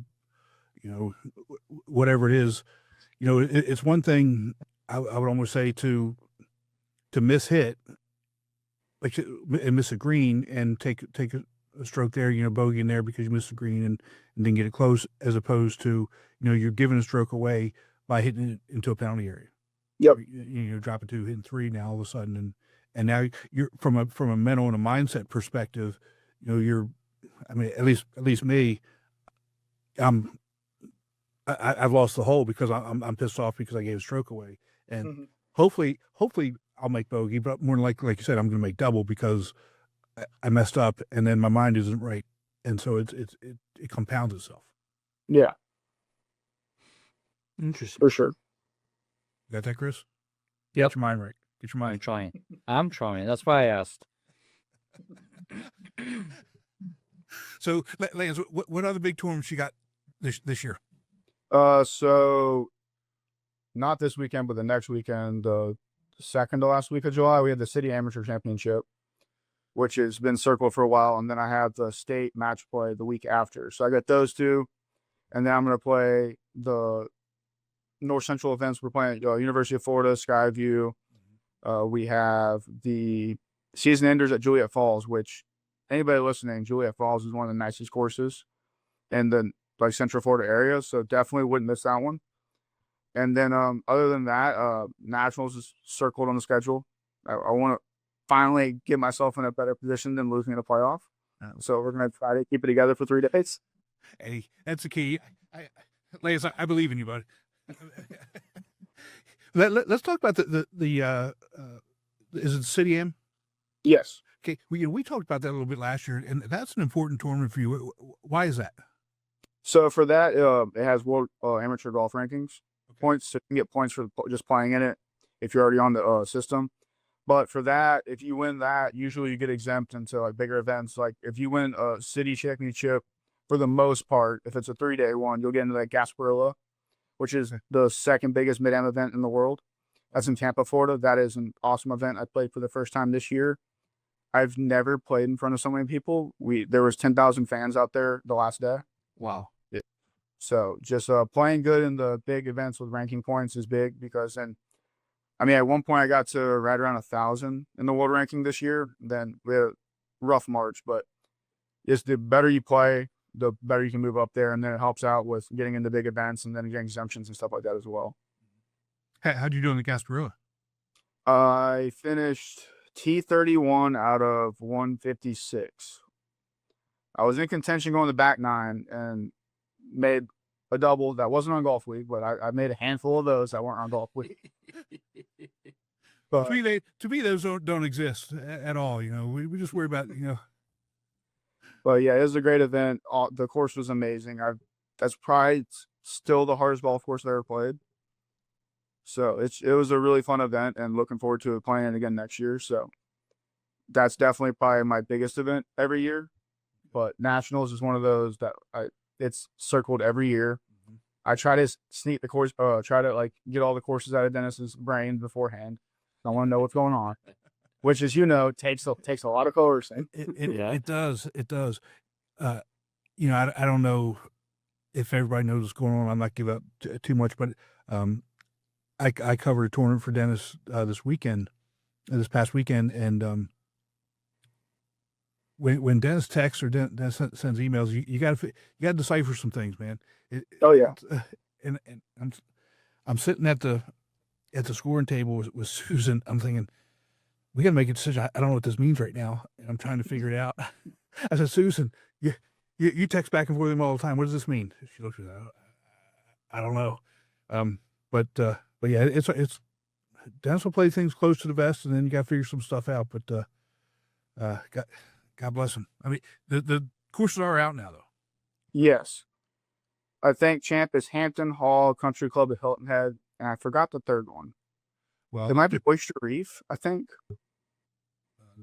you know, whatever it is, you know, it's one thing I would almost say to miss hit, like, and miss a green and take a stroke there, you know, bogey in there because you missed the green and then get it close, as opposed to, you know, you're giving a stroke away by hitting it into a penalty area. Yep. You know, dropping 2, hitting 3 now all of a sudden, and now you're from a mental and a mindset perspective, you know, you're, I mean, at least me, I've lost the hole because I'm pissed off because I gave a stroke away, and hopefully I'll make bogey, but more than likely, like you said, I'm going to make double because I messed up, and then my mind isn't right, and so it compounds itself. Yeah, Interesting. for sure. Got that, Chris? Yep. Get your mind right. Get your I'm mind. trying. I'm trying. That's why I asked. So, Lance, what other big tournaments you got this year? So not this weekend, but the next weekend, the second to last week of July, we had the City Amateur Championship, which has been circled for a while, and then I have the state match play the week after. So I got those two, and then I'm going to play the North Central events. We're playing University of Florida, Skyview. We have the season enders at Juliet Falls, which anybody listening, Juliet Falls is one of the nicest courses in the like Central Florida area, so definitely wouldn't miss that one. And then other than that, Nationals is circled on the schedule. I want to finally get myself in a better position than losing in a playoff. So we're going to try to keep it together for 3 days. Hey, that's the key. Lance, I believe in you, bud. Let's talk about the is it City Am? Yes. Okay, we talked about that a little bit last year, and that's an important tournament for you. Why is that? So for that, it has World Amateur Golf Rankings points, so you can get points for just playing in it if you're already on the system. But for that, if you win that, usually you get exempt into like bigger events. Like if you win a city championship, for the most part, if it's a 3-day one, you'll get into that Gasparilla, which is the second biggest mid-am event in the world. That's in Tampa, Florida. That is an awesome event. I played for the first time this year. I've never played in front of so many people. There was 10,000 fans out there the last day. Wow. So just playing good in the big events with ranking points is big, because then, I mean, at one point I got to right around 1,000 in the world ranking this year. Then we had a rough March, but it's the better you play, the better you can move up there. And then it helps out with getting into big events and then getting exemptions and stuff like that as well. How'd you do in the Gasparilla? I finished T31 out of 156. I was in contention going to the back 9 and made a double that wasn't on Golfweek, but I made a handful of those that weren't on Golfweek. But to me, those don't exist at all. You know, we just worry about, you know. But yeah, it was a great event. The course was amazing. That's probably still the hardest golf course I ever played. So it was a really fun event, and looking forward to playing it again next year. So that's definitely probably my biggest event every year. But Nationals is one of those that it's circled every year. I try to sneak the course, try to like get all the courses out of Dennis's brain beforehand. I want to know what's going on, which, as you know, takes a lot of coercing. It does. It does. You know, I don't know if everybody knows what's going on. I'm not giving up too much, but I covered a tournament for Dennis this past weekend, and when Dennis texts or Dennis sends emails, you got to decipher some things, man. Oh yeah. And I'm sitting at the scoring table with Susan. I'm thinking, we got to make a decision. I don't know what this means right now. and I'm trying to figure it out. I said, Susan, you text back and forth with him all the time. What does this mean? She looked at me, I don't know. But yeah, it's Dennis will play things close to the vest, and then you got to figure some stuff out. But God bless him. I mean, the courses are out now, though. Yes. I think champ is Hampton Hall, Country Club at Hilton Head, and I forgot the third one. Well, It might be Oyster Reef, I think. I'll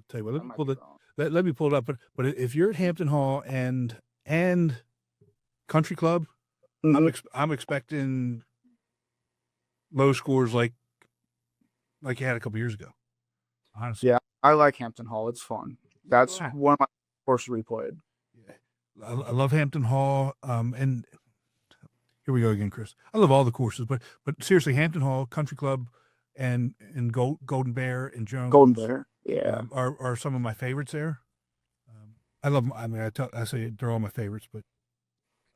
tell you what, I let me might pull be it. wrong. Let me pull it up. But if you're at Hampton Hall and Country Club, Mhm. I'm expecting low scores like you had a couple years ago. Honestly, Yeah, I like Hampton Hall. It's fun. That's Wow. one of my courses we played. I love Hampton Hall. And here we go again, Chris. I love all the courses, but seriously, Hampton Hall, Country Club, and Golden Bear and Jones, Golden Bear. Yeah. are some of my favorites there. I love them. I mean, I say they're all my favorites, but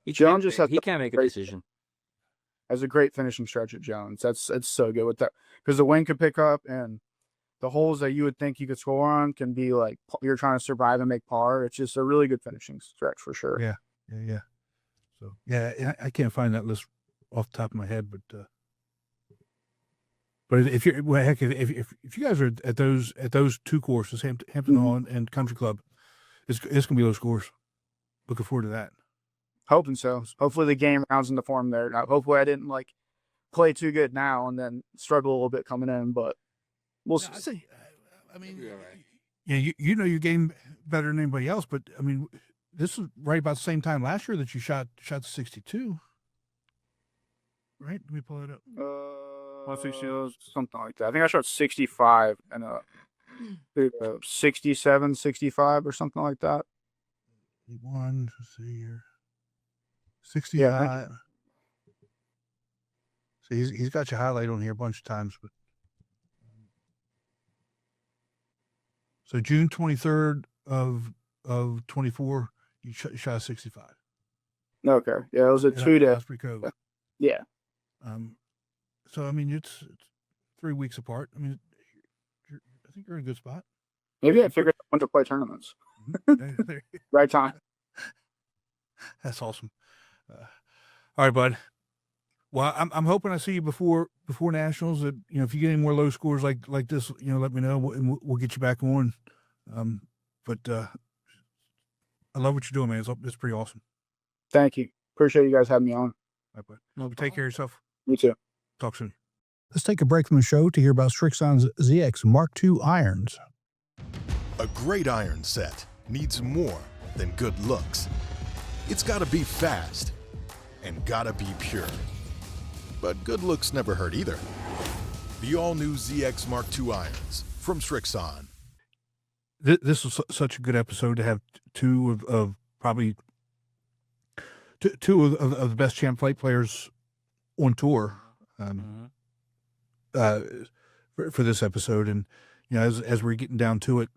Jones just has he can't make a great- decision. Has a great finishing stretch at Jones. It's so good with that because the wind could pick up and the holes that you would think you could score on can be like you're trying to survive and make par. It's just a really good finishing stretch for sure. yeah. So yeah, I can't find that list off the top of my head, but if you're heck, if you guys are at those two courses, Hampton Hall and Country Club, it's gonna be low scores. Looking forward to that. Hoping so. Hopefully the game rounds into form there. Now, hopefully I didn't like play too good now and then struggle a little bit coming in, but we'll No, see. I mean, yeah, you know your game better than anybody else, but I mean, this is right about the same time last year that you shot the 62, right? Let me pull it up. Something like that. I think I shot 65 and 67, 65 or something like that. 1, let's see here, 65. Yeah, So he's got you highlight on here a bunch of times, but so June 23rd of 24, you shot 65. Okay. Yeah, it was a at 2 day. Osprey Cove. Yeah. So I mean, it's 3 weeks apart. I mean, I think you're in a good spot. Maybe I figured out when to play tournaments. There- Right time. That's awesome. All right, bud. Well, I'm hoping I see you before nationals. That if you get any more low scores like this, let me know, and we'll get you back on. But I love what you're doing, man. It's pretty awesome. Thank you. Appreciate you guys having me on. All right, bud. No Take care of yourself. You too. Talk soon. Let's take a break from the show to hear about Strixon's ZX Mark II irons. A great iron set needs more than good looks. It's gotta be fast and gotta be pure. But good looks never hurt either. The all-new ZX Mark II irons from Strixon. This was such a good episode to have two of probably two of the best champ flight players on tour for this episode. And as we're getting down to it,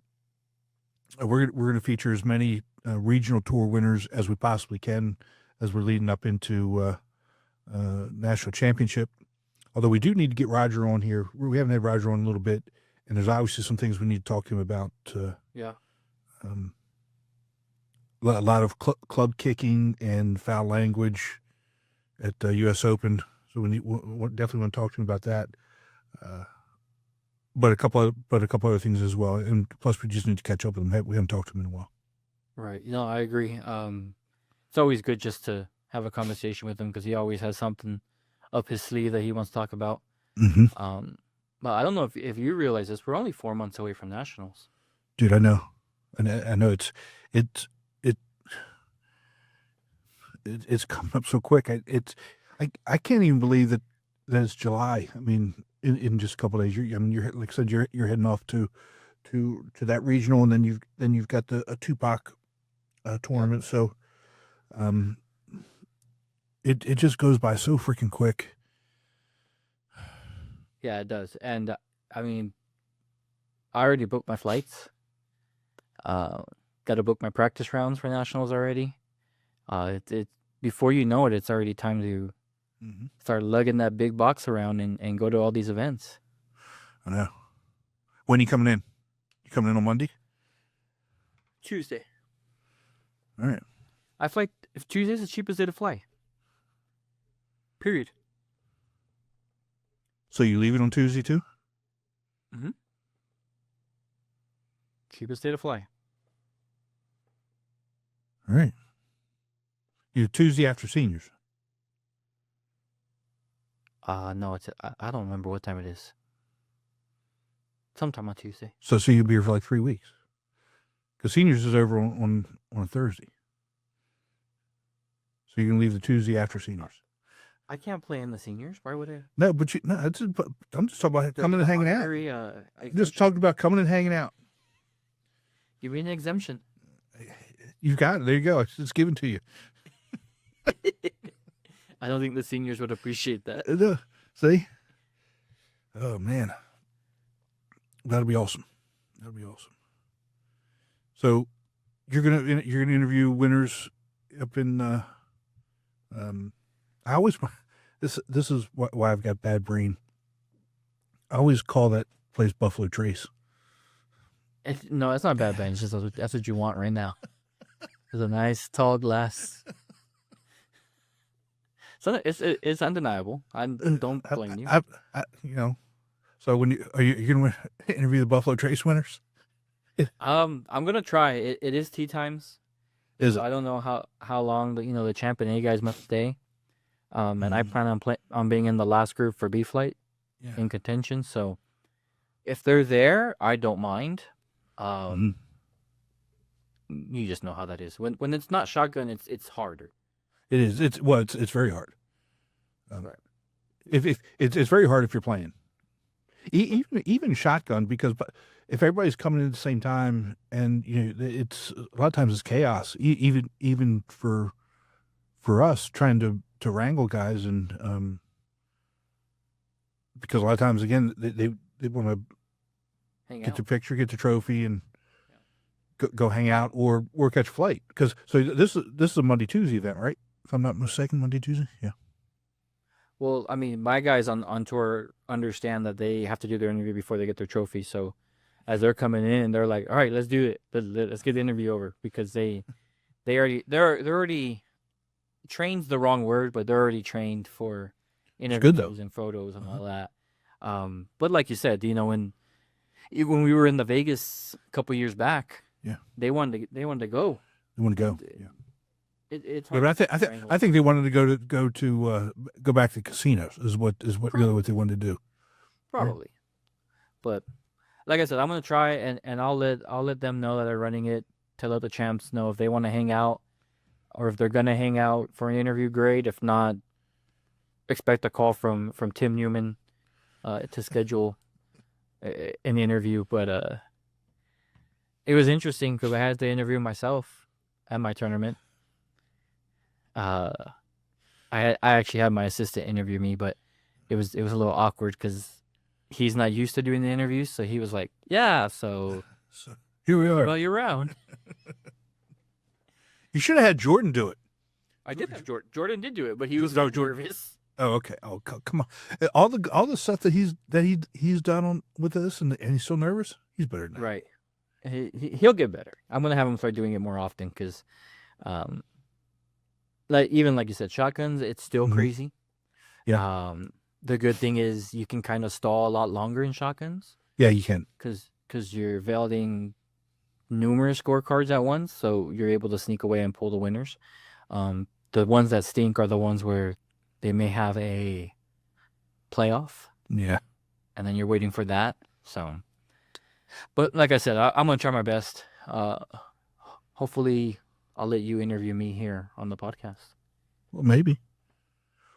we're going to feature as many regional tour winners as we possibly can as we're leading up into national championship. Although we do need to get Roger on here. We haven't had Roger on a little bit, and there's obviously some things we need to talk to him about. A lot of club kicking and foul language at the U.S. Open. So we definitely want to talk to him about that. But a couple other things as well. And plus, we just need to catch up with him. We haven't talked to him in a while. Right. I agree. It's always good just to have a conversation with him because he always has something up his sleeve that he wants to talk about. Mm-hmm. But I don't know if you realize this, we're only 4 months away from nationals. Dude, I know. And I know it's coming up so quick. I can't even believe that it's July. I mean, in just a couple of days, you're like I said, you're heading off to that regional, and then you've got a Tupac tournament. So, it just goes by so freaking quick. Yeah, it does. And I mean, I already booked my flights. Got to book my practice rounds for nationals already. It before you know it, it's already time to start lugging that big box around and go to all these events. I know. When are you coming in? You coming in on Monday? Tuesday. All right. I fly. If Tuesday's the cheapest day to fly. Period. So you leave it on Tuesday too? Cheapest day to fly. All right. You Tuesday after seniors. No, it's I don't remember what time it is. Sometime on Tuesday. So you'll be here for like 3 weeks. Because seniors is over on a Thursday. So you can leave the Tuesday after seniors. I can't play in the seniors. Why would I? No, but I'm just talking about coming and hanging out. Just talking about coming and hanging out. Give me an exemption. You got it. There you go. It's given to you. I don't think the seniors would appreciate that. See? Oh man, that'll be awesome. That'll be awesome. So you're gonna interview winners up in. I always this is why I've got bad brain. I always call that place Buffalo Trace. No, it's not bad, Ben. It's just that's what you want right now. There's a nice tall glass. So it's undeniable. I don't blame you. So when are you going to interview the Buffalo Trace winners? I'm gonna try. It is tea times. Is it? I don't know how long the Champion A guys must stay. And I plan on being in the last group for B flight in contention. So if they're there, I don't mind. You just know how that is. When it's not shotgun, it's harder. It is. It's very hard. Right. If it's very hard if you're playing, even shotgun, because if everybody's coming in at the same time, and it's a lot of times it's chaos. Even for us trying to wrangle guys, and because a lot of times again they want to get the picture, get the trophy, and go hang out or catch a flight. Because this is a Monday Tuesday event, right? If I'm not mistaken, Monday Tuesday, yeah. Well, I mean, my guys on tour understand that they have to do their interview before they get their trophy. So, as they're coming in, they're like, "All right, let's do it. Let's get the interview over," because they're already trained's the wrong word, but they're already trained for interviews and photos and all that. But like you said, when we were in the Vegas a couple years back, they wanted to go. They want to go. Yeah. It's but I think they wanted to go back to casinos is what really what they wanted to do. Probably. But like I said, I'm gonna try and I'll let them know that they're running it to let the champs know if they want to hang out or if they're gonna hang out for an interview. Great. If not, expect a call from Tim Newman to schedule an interview. But it was interesting because I had to interview myself at my tournament. I actually had my assistant interview me, but it was a little awkward because he's not used to doing the interviews. So he was like, "Yeah, so here we are. Well, you're around." You should have had Jordan do it. I did have Jordan. Jordan did do it, but he was nervous. Oh, okay. Oh, come on. All the stuff that he's done with this, and he's so nervous. He's better than that. Right. He'll get better. I'm gonna have him start doing it more often because, like you said, shotguns. It's still crazy. Yeah. The good thing is you can kind of stall a lot longer in shotguns. Yeah, you can. Because you're validating numerous scorecards at once, so you're able to sneak away and pull the winners. The ones that stink are the ones where they may have a playoff. Yeah. And then you're waiting for that. So, but like I said, I'm going to try my best. Hopefully I'll let you interview me here on the podcast. Well, maybe.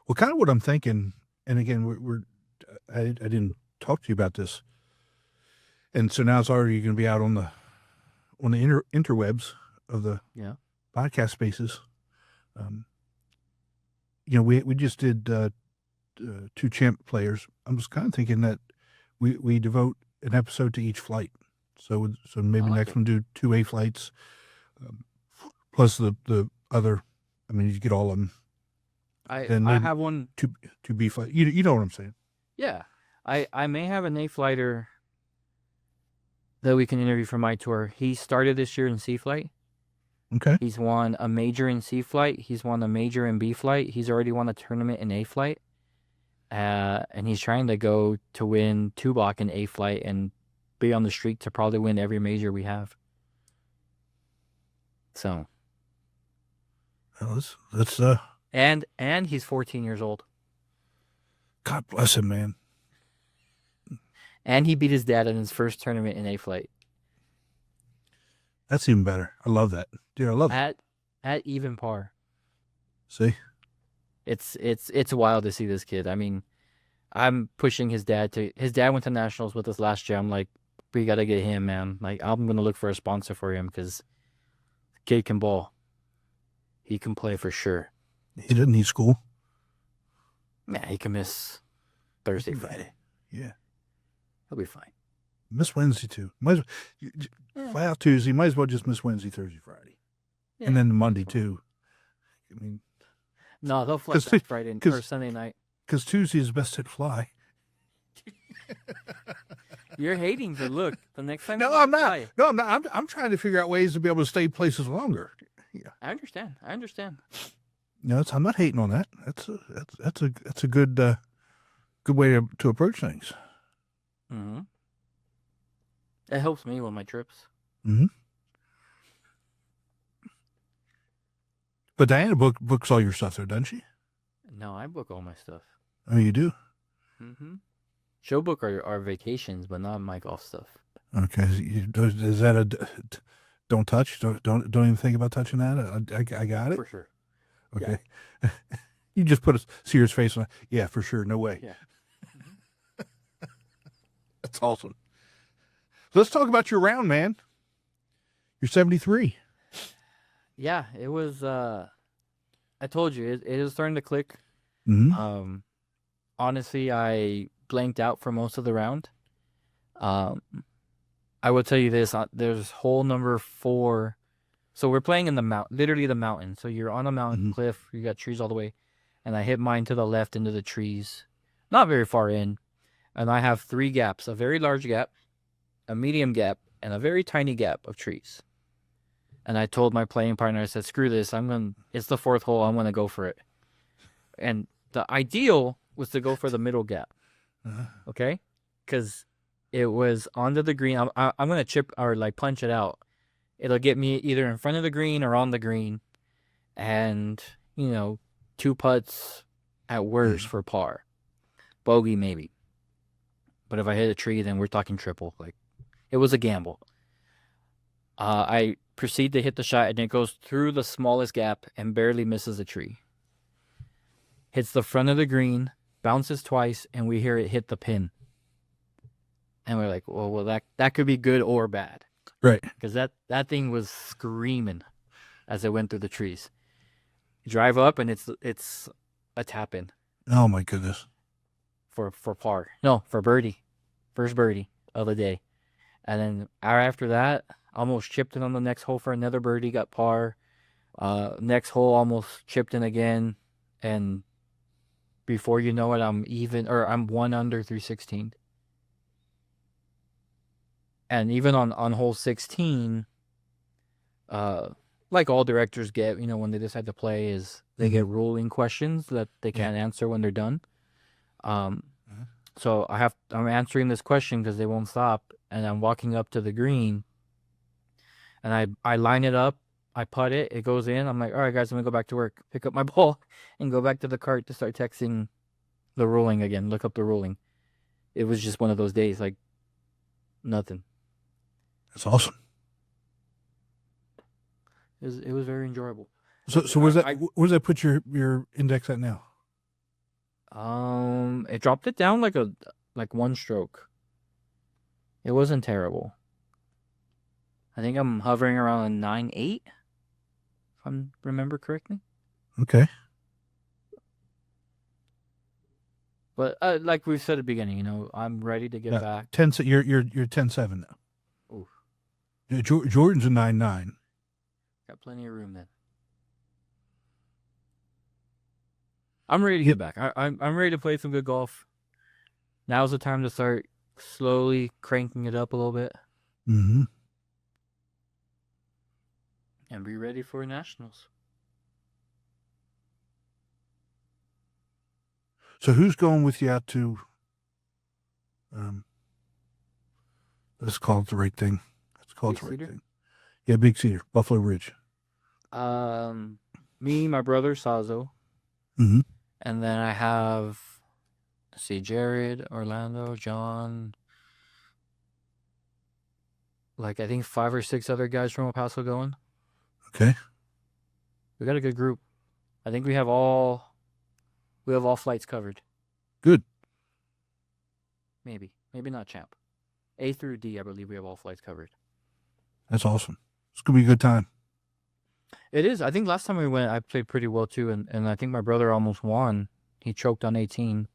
Well, kind of what I'm thinking, and again, I didn't talk to you about this. And so now it's already going to be out on the interwebs of the podcast spaces. We just did 2 champ players. I'm just kind of thinking that we devote an episode to each flight. So maybe next one do 2 A flights, plus the other. I mean, you get all of them. I have one 2 B flight. You know what I'm saying? Yeah, I may have an A flighter that we can interview for my tour. He started this year in C flight. Okay. He's won a major in C flight. He's won a major in B flight. He's already won a tournament in A flight. And he's trying to go to win 2 block in A flight and be on the streak to probably win every major we have. So. Well, let's And he's 14 years old. God bless him, man. And he beat his dad in his first tournament in A flight. That's even better. I love that. Dude, I love it. At even par. See? It's wild to see this kid. I mean, I'm pushing his dad went to nationals with us last year. I'm like, we got to get him, man. Like, I'm going to look for a sponsor for him because the kid can ball. He can play for sure. He doesn't need school. Man, he can miss Thursday, Friday. Yeah. He'll be fine. Miss Wednesday, too. Might as well, fly out Tuesday. Might as well just miss Wednesday, Thursday, Friday. Yeah. And then Monday, too. I mean, No, they'll fly back Friday or Sunday night. because Tuesday is the best hit fly. You're hating for look. The next time. No, you I'm not. fly. No, I'm not. I'm trying to figure out ways to be able to stay places longer. Yeah. I understand. No, I'm not hating on that. That's a good way to approach things. Mm-hmm. It helps me with my trips. Mm-hmm. But Diana books all your stuff there, doesn't she? No, I book all my stuff. Oh, you do? Mm-hmm. She'll book our vacations, but not my golf stuff. Okay. Is that a don't touch? Don't even think about touching that? I got it. For sure. Okay. Yeah. You just put a serious face on it. Yeah, for sure. No way. Yeah. That's awesome. So let's talk about your round, man. You're 73. Yeah, it was. I told you it was starting to click. Mm-hmm. Honestly, I blanked out for most of the round. I will tell you this: there's hole number 4. So we're playing in literally the mountain. So you're on a mountain cliff. You got trees all the way, and I hit mine to the left into the trees, not very far in, and I have 3 gaps: a very large gap, a medium gap, and a very tiny gap of trees. And I told my playing partner, I said, screw this. It's the 4th hole. I'm going to go for it. And the ideal was to go for the middle gap. Okay? Because it was onto the green. I'm going to chip or like punch it out. It'll get me either in front of the green or on the green. And, 2 putts at worst for par. Bogey maybe. But if I hit a tree, then we're talking triple. Like, it was a gamble. I proceed to hit the shot, and it goes through the smallest gap and barely misses a tree. Hits the front of the green, bounces twice, and we hear it hit the pin. And we're like, well, that could be good or bad. Right. Because that thing was screaming as it went through the trees. You drive up, and it's a tap in. Oh, my goodness. For par. No, for birdie. First birdie of the day. And then after that, almost chipped in on the next hole for another birdie, got par. Next hole almost chipped in again. And before you know it, I'm 1 under 316. And even on hole 16, like all directors get, when they decide to play, is they get ruling questions that they can't answer when they're done. So I'm answering this question because they won't stop, and I'm walking up to the green, and I line it up, I putt it, it goes in. I'm like, all right, guys, I'm gonna go back to work, pick up my ball, and go back to the cart to start texting the ruling again. Look up the ruling. It was just one of those days, like nothing. That's awesome. It was very enjoyable. So where's that put your index at now? It dropped it down like 1 stroke. It wasn't terrible. I think I'm hovering around a 9.8, if I remember correctly. Okay. But like we said at the beginning, I'm ready to get back. 10. You're 10.7 now. Oof. Jordan's a 9.9. Got plenty of room then. I'm ready to get back. I'm ready to play some good golf. Now's the time to start slowly cranking it up a little bit. Mm-hmm. And be ready for nationals. So who's going with you out to, let's call it the right thing. Let's call it Big the right Cedar? thing. Yeah, Big Cedar, Buffalo Ridge. Me, my brother Sazo, Mm-hmm. and then I have, let's see, Jared, Orlando, John, like I think 5 or 6 other guys from El Paso going. Okay. We got a good group. I think we have all flights covered. Good. Maybe not champ. A through D, I believe we have all flights covered. That's awesome. It's going to be a good time. It is. I think last time we went, I played pretty well too, and I think my brother almost won. He choked on 18,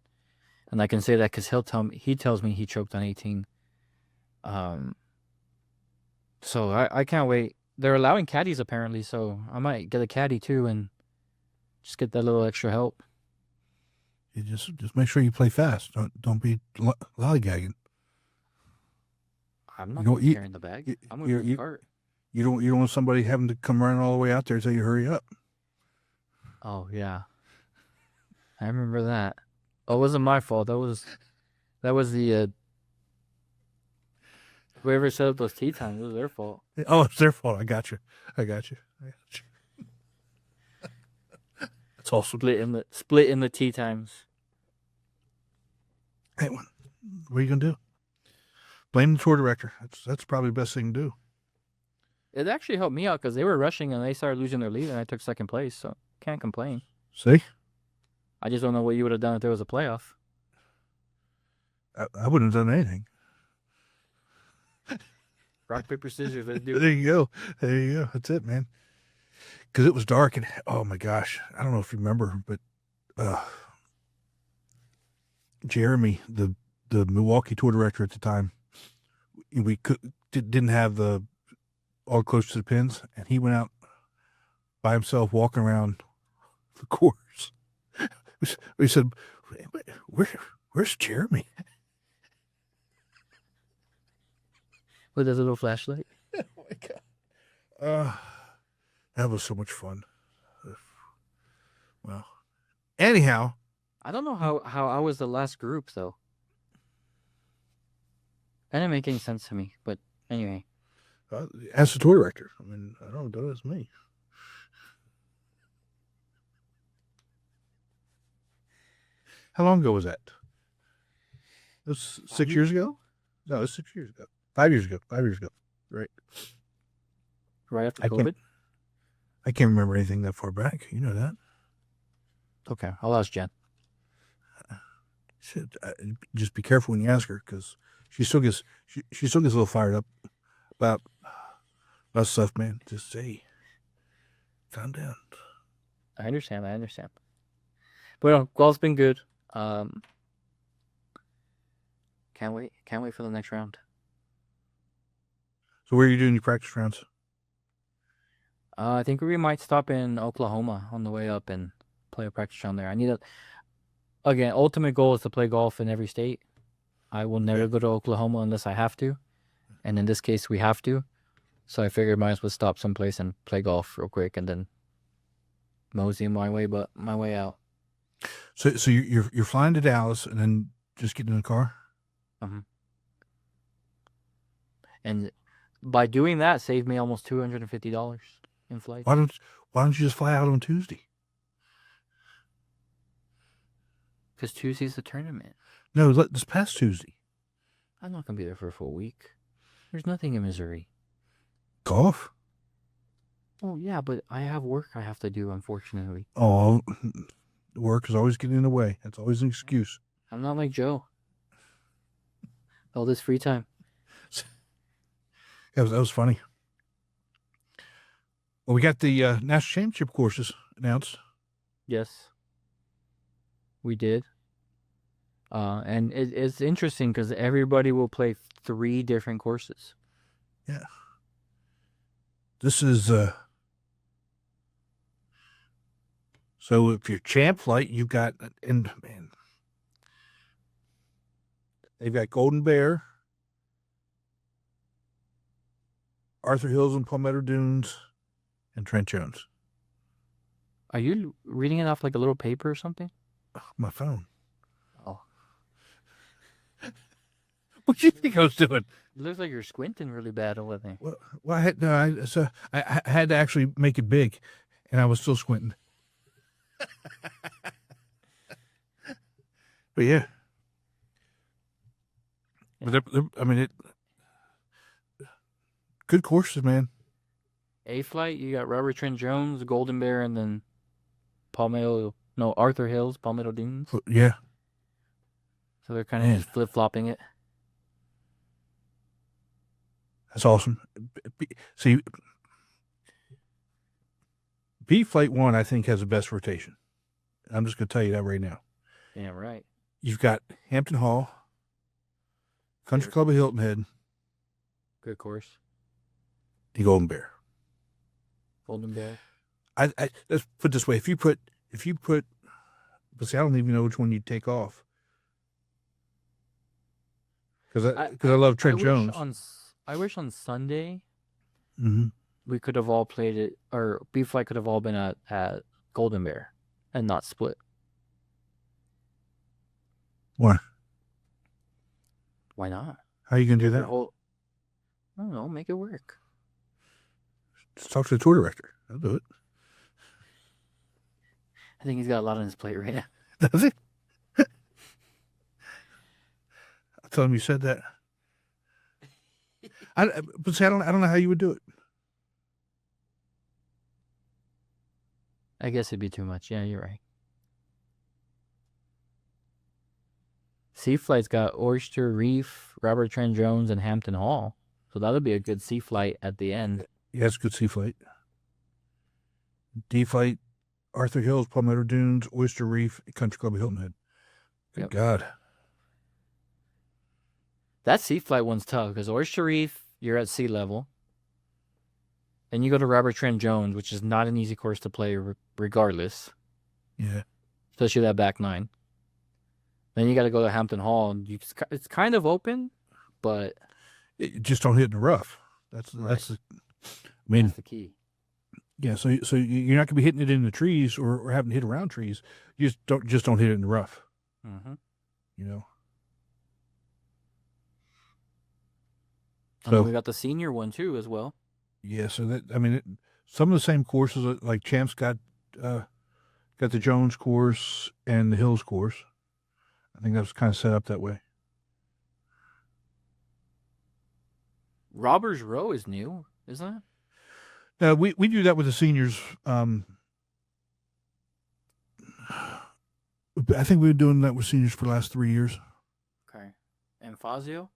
and I can say that because he tells me he choked on 18. So I can't wait. They're allowing caddies apparently, so I might get a caddy too and just get that little extra help. You just make sure you play fast. Don't be lollygagging. I'm not You know, carrying the bag. I'm going to the cart. You don't want somebody having to come running all the way out there and tell you hurry up. Oh yeah, I remember that. Oh, it wasn't my fault. That was the whoever set up those tee times. It was their fault. Oh, it's their fault. I got you. That's awesome. Split in the tee times. Hey, what are you gonna do? Blame the tour director. That's probably the best thing to do. It actually helped me out because they were rushing and they started losing their lead, and I took second place, so can't complain. See, I just don't know what you would have done if there was a playoff. I wouldn't have done anything. Rock, paper, scissors, let's do it. There you go. That's it, man. Because it was dark and oh my gosh, I don't know if you remember, but Jeremy, the Milwaukee tour director at the time, we didn't have the all close to the pins, and he went out by himself walking around the course. We said, "Where's Jeremy?" With his little flashlight. Oh my god. That was so much fun. Well, anyhow. I don't know how I was the last group, though. That didn't make any sense to me, but anyway. Ask the tour director. I mean, I don't know. That's me. How long ago was that? It was 6 years ago? No, it was 6 years ago. 5 years ago. 5 years ago. Right. Right after COVID? I can't remember anything that far back. You know that. Okay, I'll ask Jen. Just be careful when you ask her, because she still gets a little fired up about stuff, man. Just say, calm down. I understand. But golf's been good. Can't wait for the next round. So where are you doing your practice rounds? I think we might stop in Oklahoma on the way up and play a practice round there. Again, ultimate goal is to play golf in every state. I will never go to Oklahoma unless I have to. And in this case, we have to. So I figured might as well stop someplace and play golf real quick and then mosey my way out. So you're flying to Dallas and then just getting in the car? Uh-huh. And by doing that, saved me almost $250 in flights. Why don't you just fly out on Tuesday? Because Tuesday's the tournament. No, this past Tuesday. I'm not going to be there for a full week. There's nothing in Missouri. Golf? Oh, yeah, but I have work I have to do, unfortunately. Oh, work is always getting in the way. That's always an excuse. I'm not like Joe. All this free time. That was funny. Well, we got the national championship courses announced. Yes. We did. And it's interesting because everybody will play 3 different courses. Yeah. This is so if you're champ flight, you've got they've got Golden Bear, Arthur Hills and Palmetto Dunes, and Trent Jones. Are you reading it off like a little paper or something? My phone. Oh. What do you think I was doing? It looks like you're squinting really bad over there. Well, I had I had to actually make it big, and I was still squinting. But yeah. But I mean, good courses, man. A flight, you got Robert Trent Jones, Golden Bear, and then Arthur Hills, Palmetto Dunes. Yeah. So they're kind of just flip-flopping it. That's awesome. See, B Flight 1, I think, has the best rotation. I'm just going to tell you that right now. Yeah, right. You've got Hampton Hall, Country Club of Hilton Head, Good course. the Golden Bear. Golden Bear. I let's put it this way: if you put, but see, I don't even know which one you'd take off because I love Trent Jones. I wish on Sunday Mm-hmm. we could have all played it, or B Flight could have all been at Golden Bear and not split. Why? Why not? How are you gonna do The that? whole- I don't know. Make it work. Just talk to the tour director. I'll do it. I think he's got a lot on his plate right now. Does it? I'll tell him you said that. But see, I don't know how you would do it. I guess it'd be too much. Yeah, you're right. Sea Flight's got Oyster Reef, Robert Trent Jones, and Hampton Hall. So that'll be a good Sea Flight at the end. Yeah, it's a good C Flight. D Flight, Arthur Hills, Palmetto Dunes, Oyster Reef, Country Club of Hilton Head. Good Yep. God. That Sea Flight one's tough because Oyster Reef, you're at sea level. Then you go to Robert Trent Jones, which is not an easy course to play regardless, Yeah. especially that back nine. Then you got to go to Hampton Hall, and it's kind of open, but Just don't hit in the rough. That's the. I mean, that's the key. yeah. So you're not gonna be hitting it in the trees or having to hit around trees. You just don't hit it in the rough. Mm-hmm. You know. And then So we got the senior one too as well. yeah. So that some of the same courses like Champs got the Jones course and the Hills course. I think that was kind of set up that way. Robbers Row is new, isn't it? Now we do that with the seniors. I think we've been doing that with seniors for the last 3 years. Okay. And Fazio?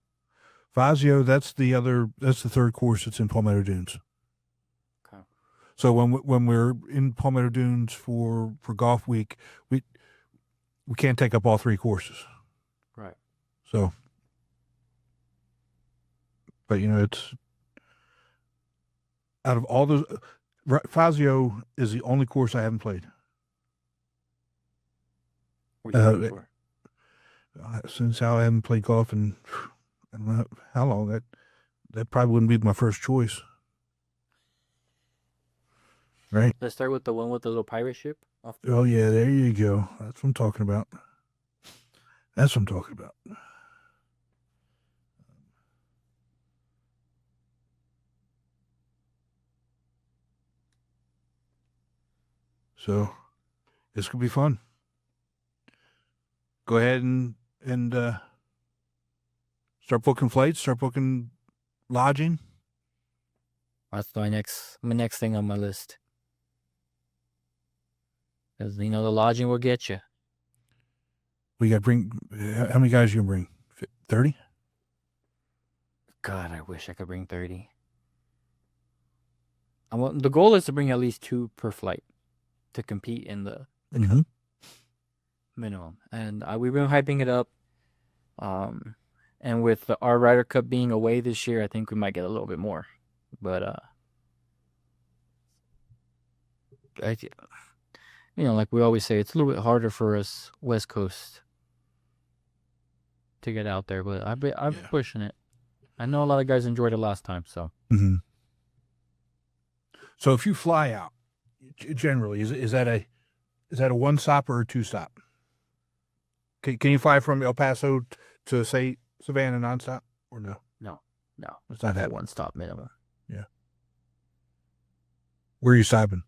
Fazio, that's the third course that's in Palmetto Dunes. Okay. So when we're in Palmetto Dunes for Golf Week, we can't take up all three courses. Right. So, but it's out of all those, Fazio is the only course I haven't played. What are you looking for? Since I haven't played golf in I don't know how long, that probably wouldn't be my first choice. Right? Let's start with the one with the little pirate ship. Oh yeah, there you go. That's what I'm talking about. That's what I'm talking about. So this could be fun. Go ahead and start booking flights, start booking lodging. That's my next thing on my list. Because, the lodging will get you. We got to bring, how many guys you gonna bring? 30? God, I wish I could bring 30. The goal is to bring at least 2 per flight to compete in the Mm-hmm. minimum. And we've been hyping it up. And with our Ryder Cup being away this year, I think we might get a little bit more. But, like we always say, it's a little bit harder for us West Coast to get out there. But I'm pushing it. I know a lot of guys enjoyed it last time, so. Mm-hmm. So if you fly out, generally, is that a one stop or a two stop? Can you fly from El Paso to say Savannah nonstop or no? No. It's not A that. 1-stop minimum. Where are you stopping?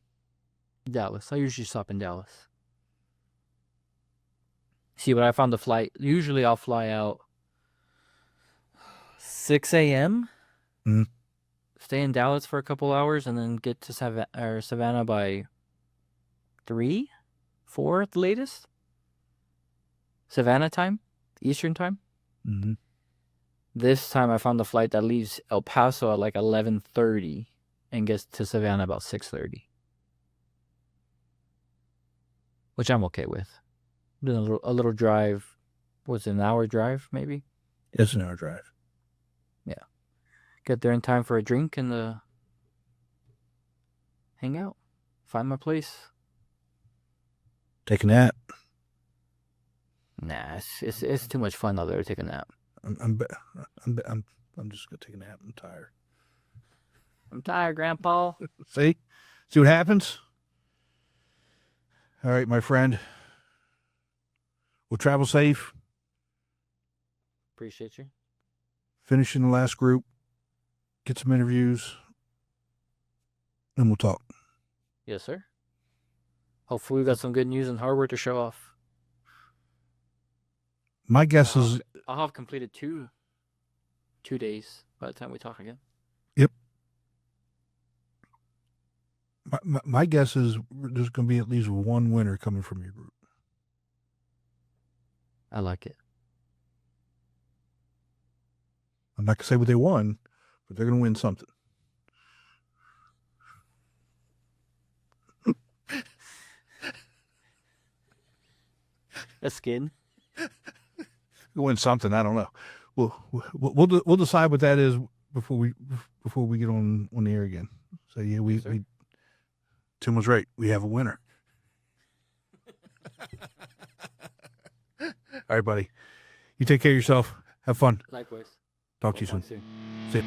Dallas. I usually stop in Dallas. See, when I found the flight, usually I'll fly out 6 a.m. Mhm. Stay in Dallas for a couple hours, and then get to Savannah by 3, 4 at the latest. Savannah time, Eastern time. Mm-hmm. This time I found the flight that leaves El Paso at like 11:30 and gets to Savannah about 6:30, which I'm okay with. Doing a little drive. What's it, an hour drive maybe? It's an hour drive. Get there in time for a drink and hang out, find my place. Take a nap. Nah, it's too much fun out there to take a nap. I'm just gonna take a nap. I'm tired. I'm tired, Grandpa. See what happens. All right, my friend. We'll travel safe. Appreciate you. Finish in the last group. Get some interviews, and we'll talk. Yes, sir. Hopefully we got some good news and hardware to show off. My guess is I'll have completed two days by the time we talk again. Yep. My guess is there's going to be at least one winner coming from your group. I like it. I'm not going to say what they won, but they're going to win something. A skin. They'll win something. I don't know. We'll decide what that is before we get on the air again. So yeah, Tim was right. We have a winner. All right, buddy. You take care of yourself. Have fun. Likewise. Talk to you soon. See ya.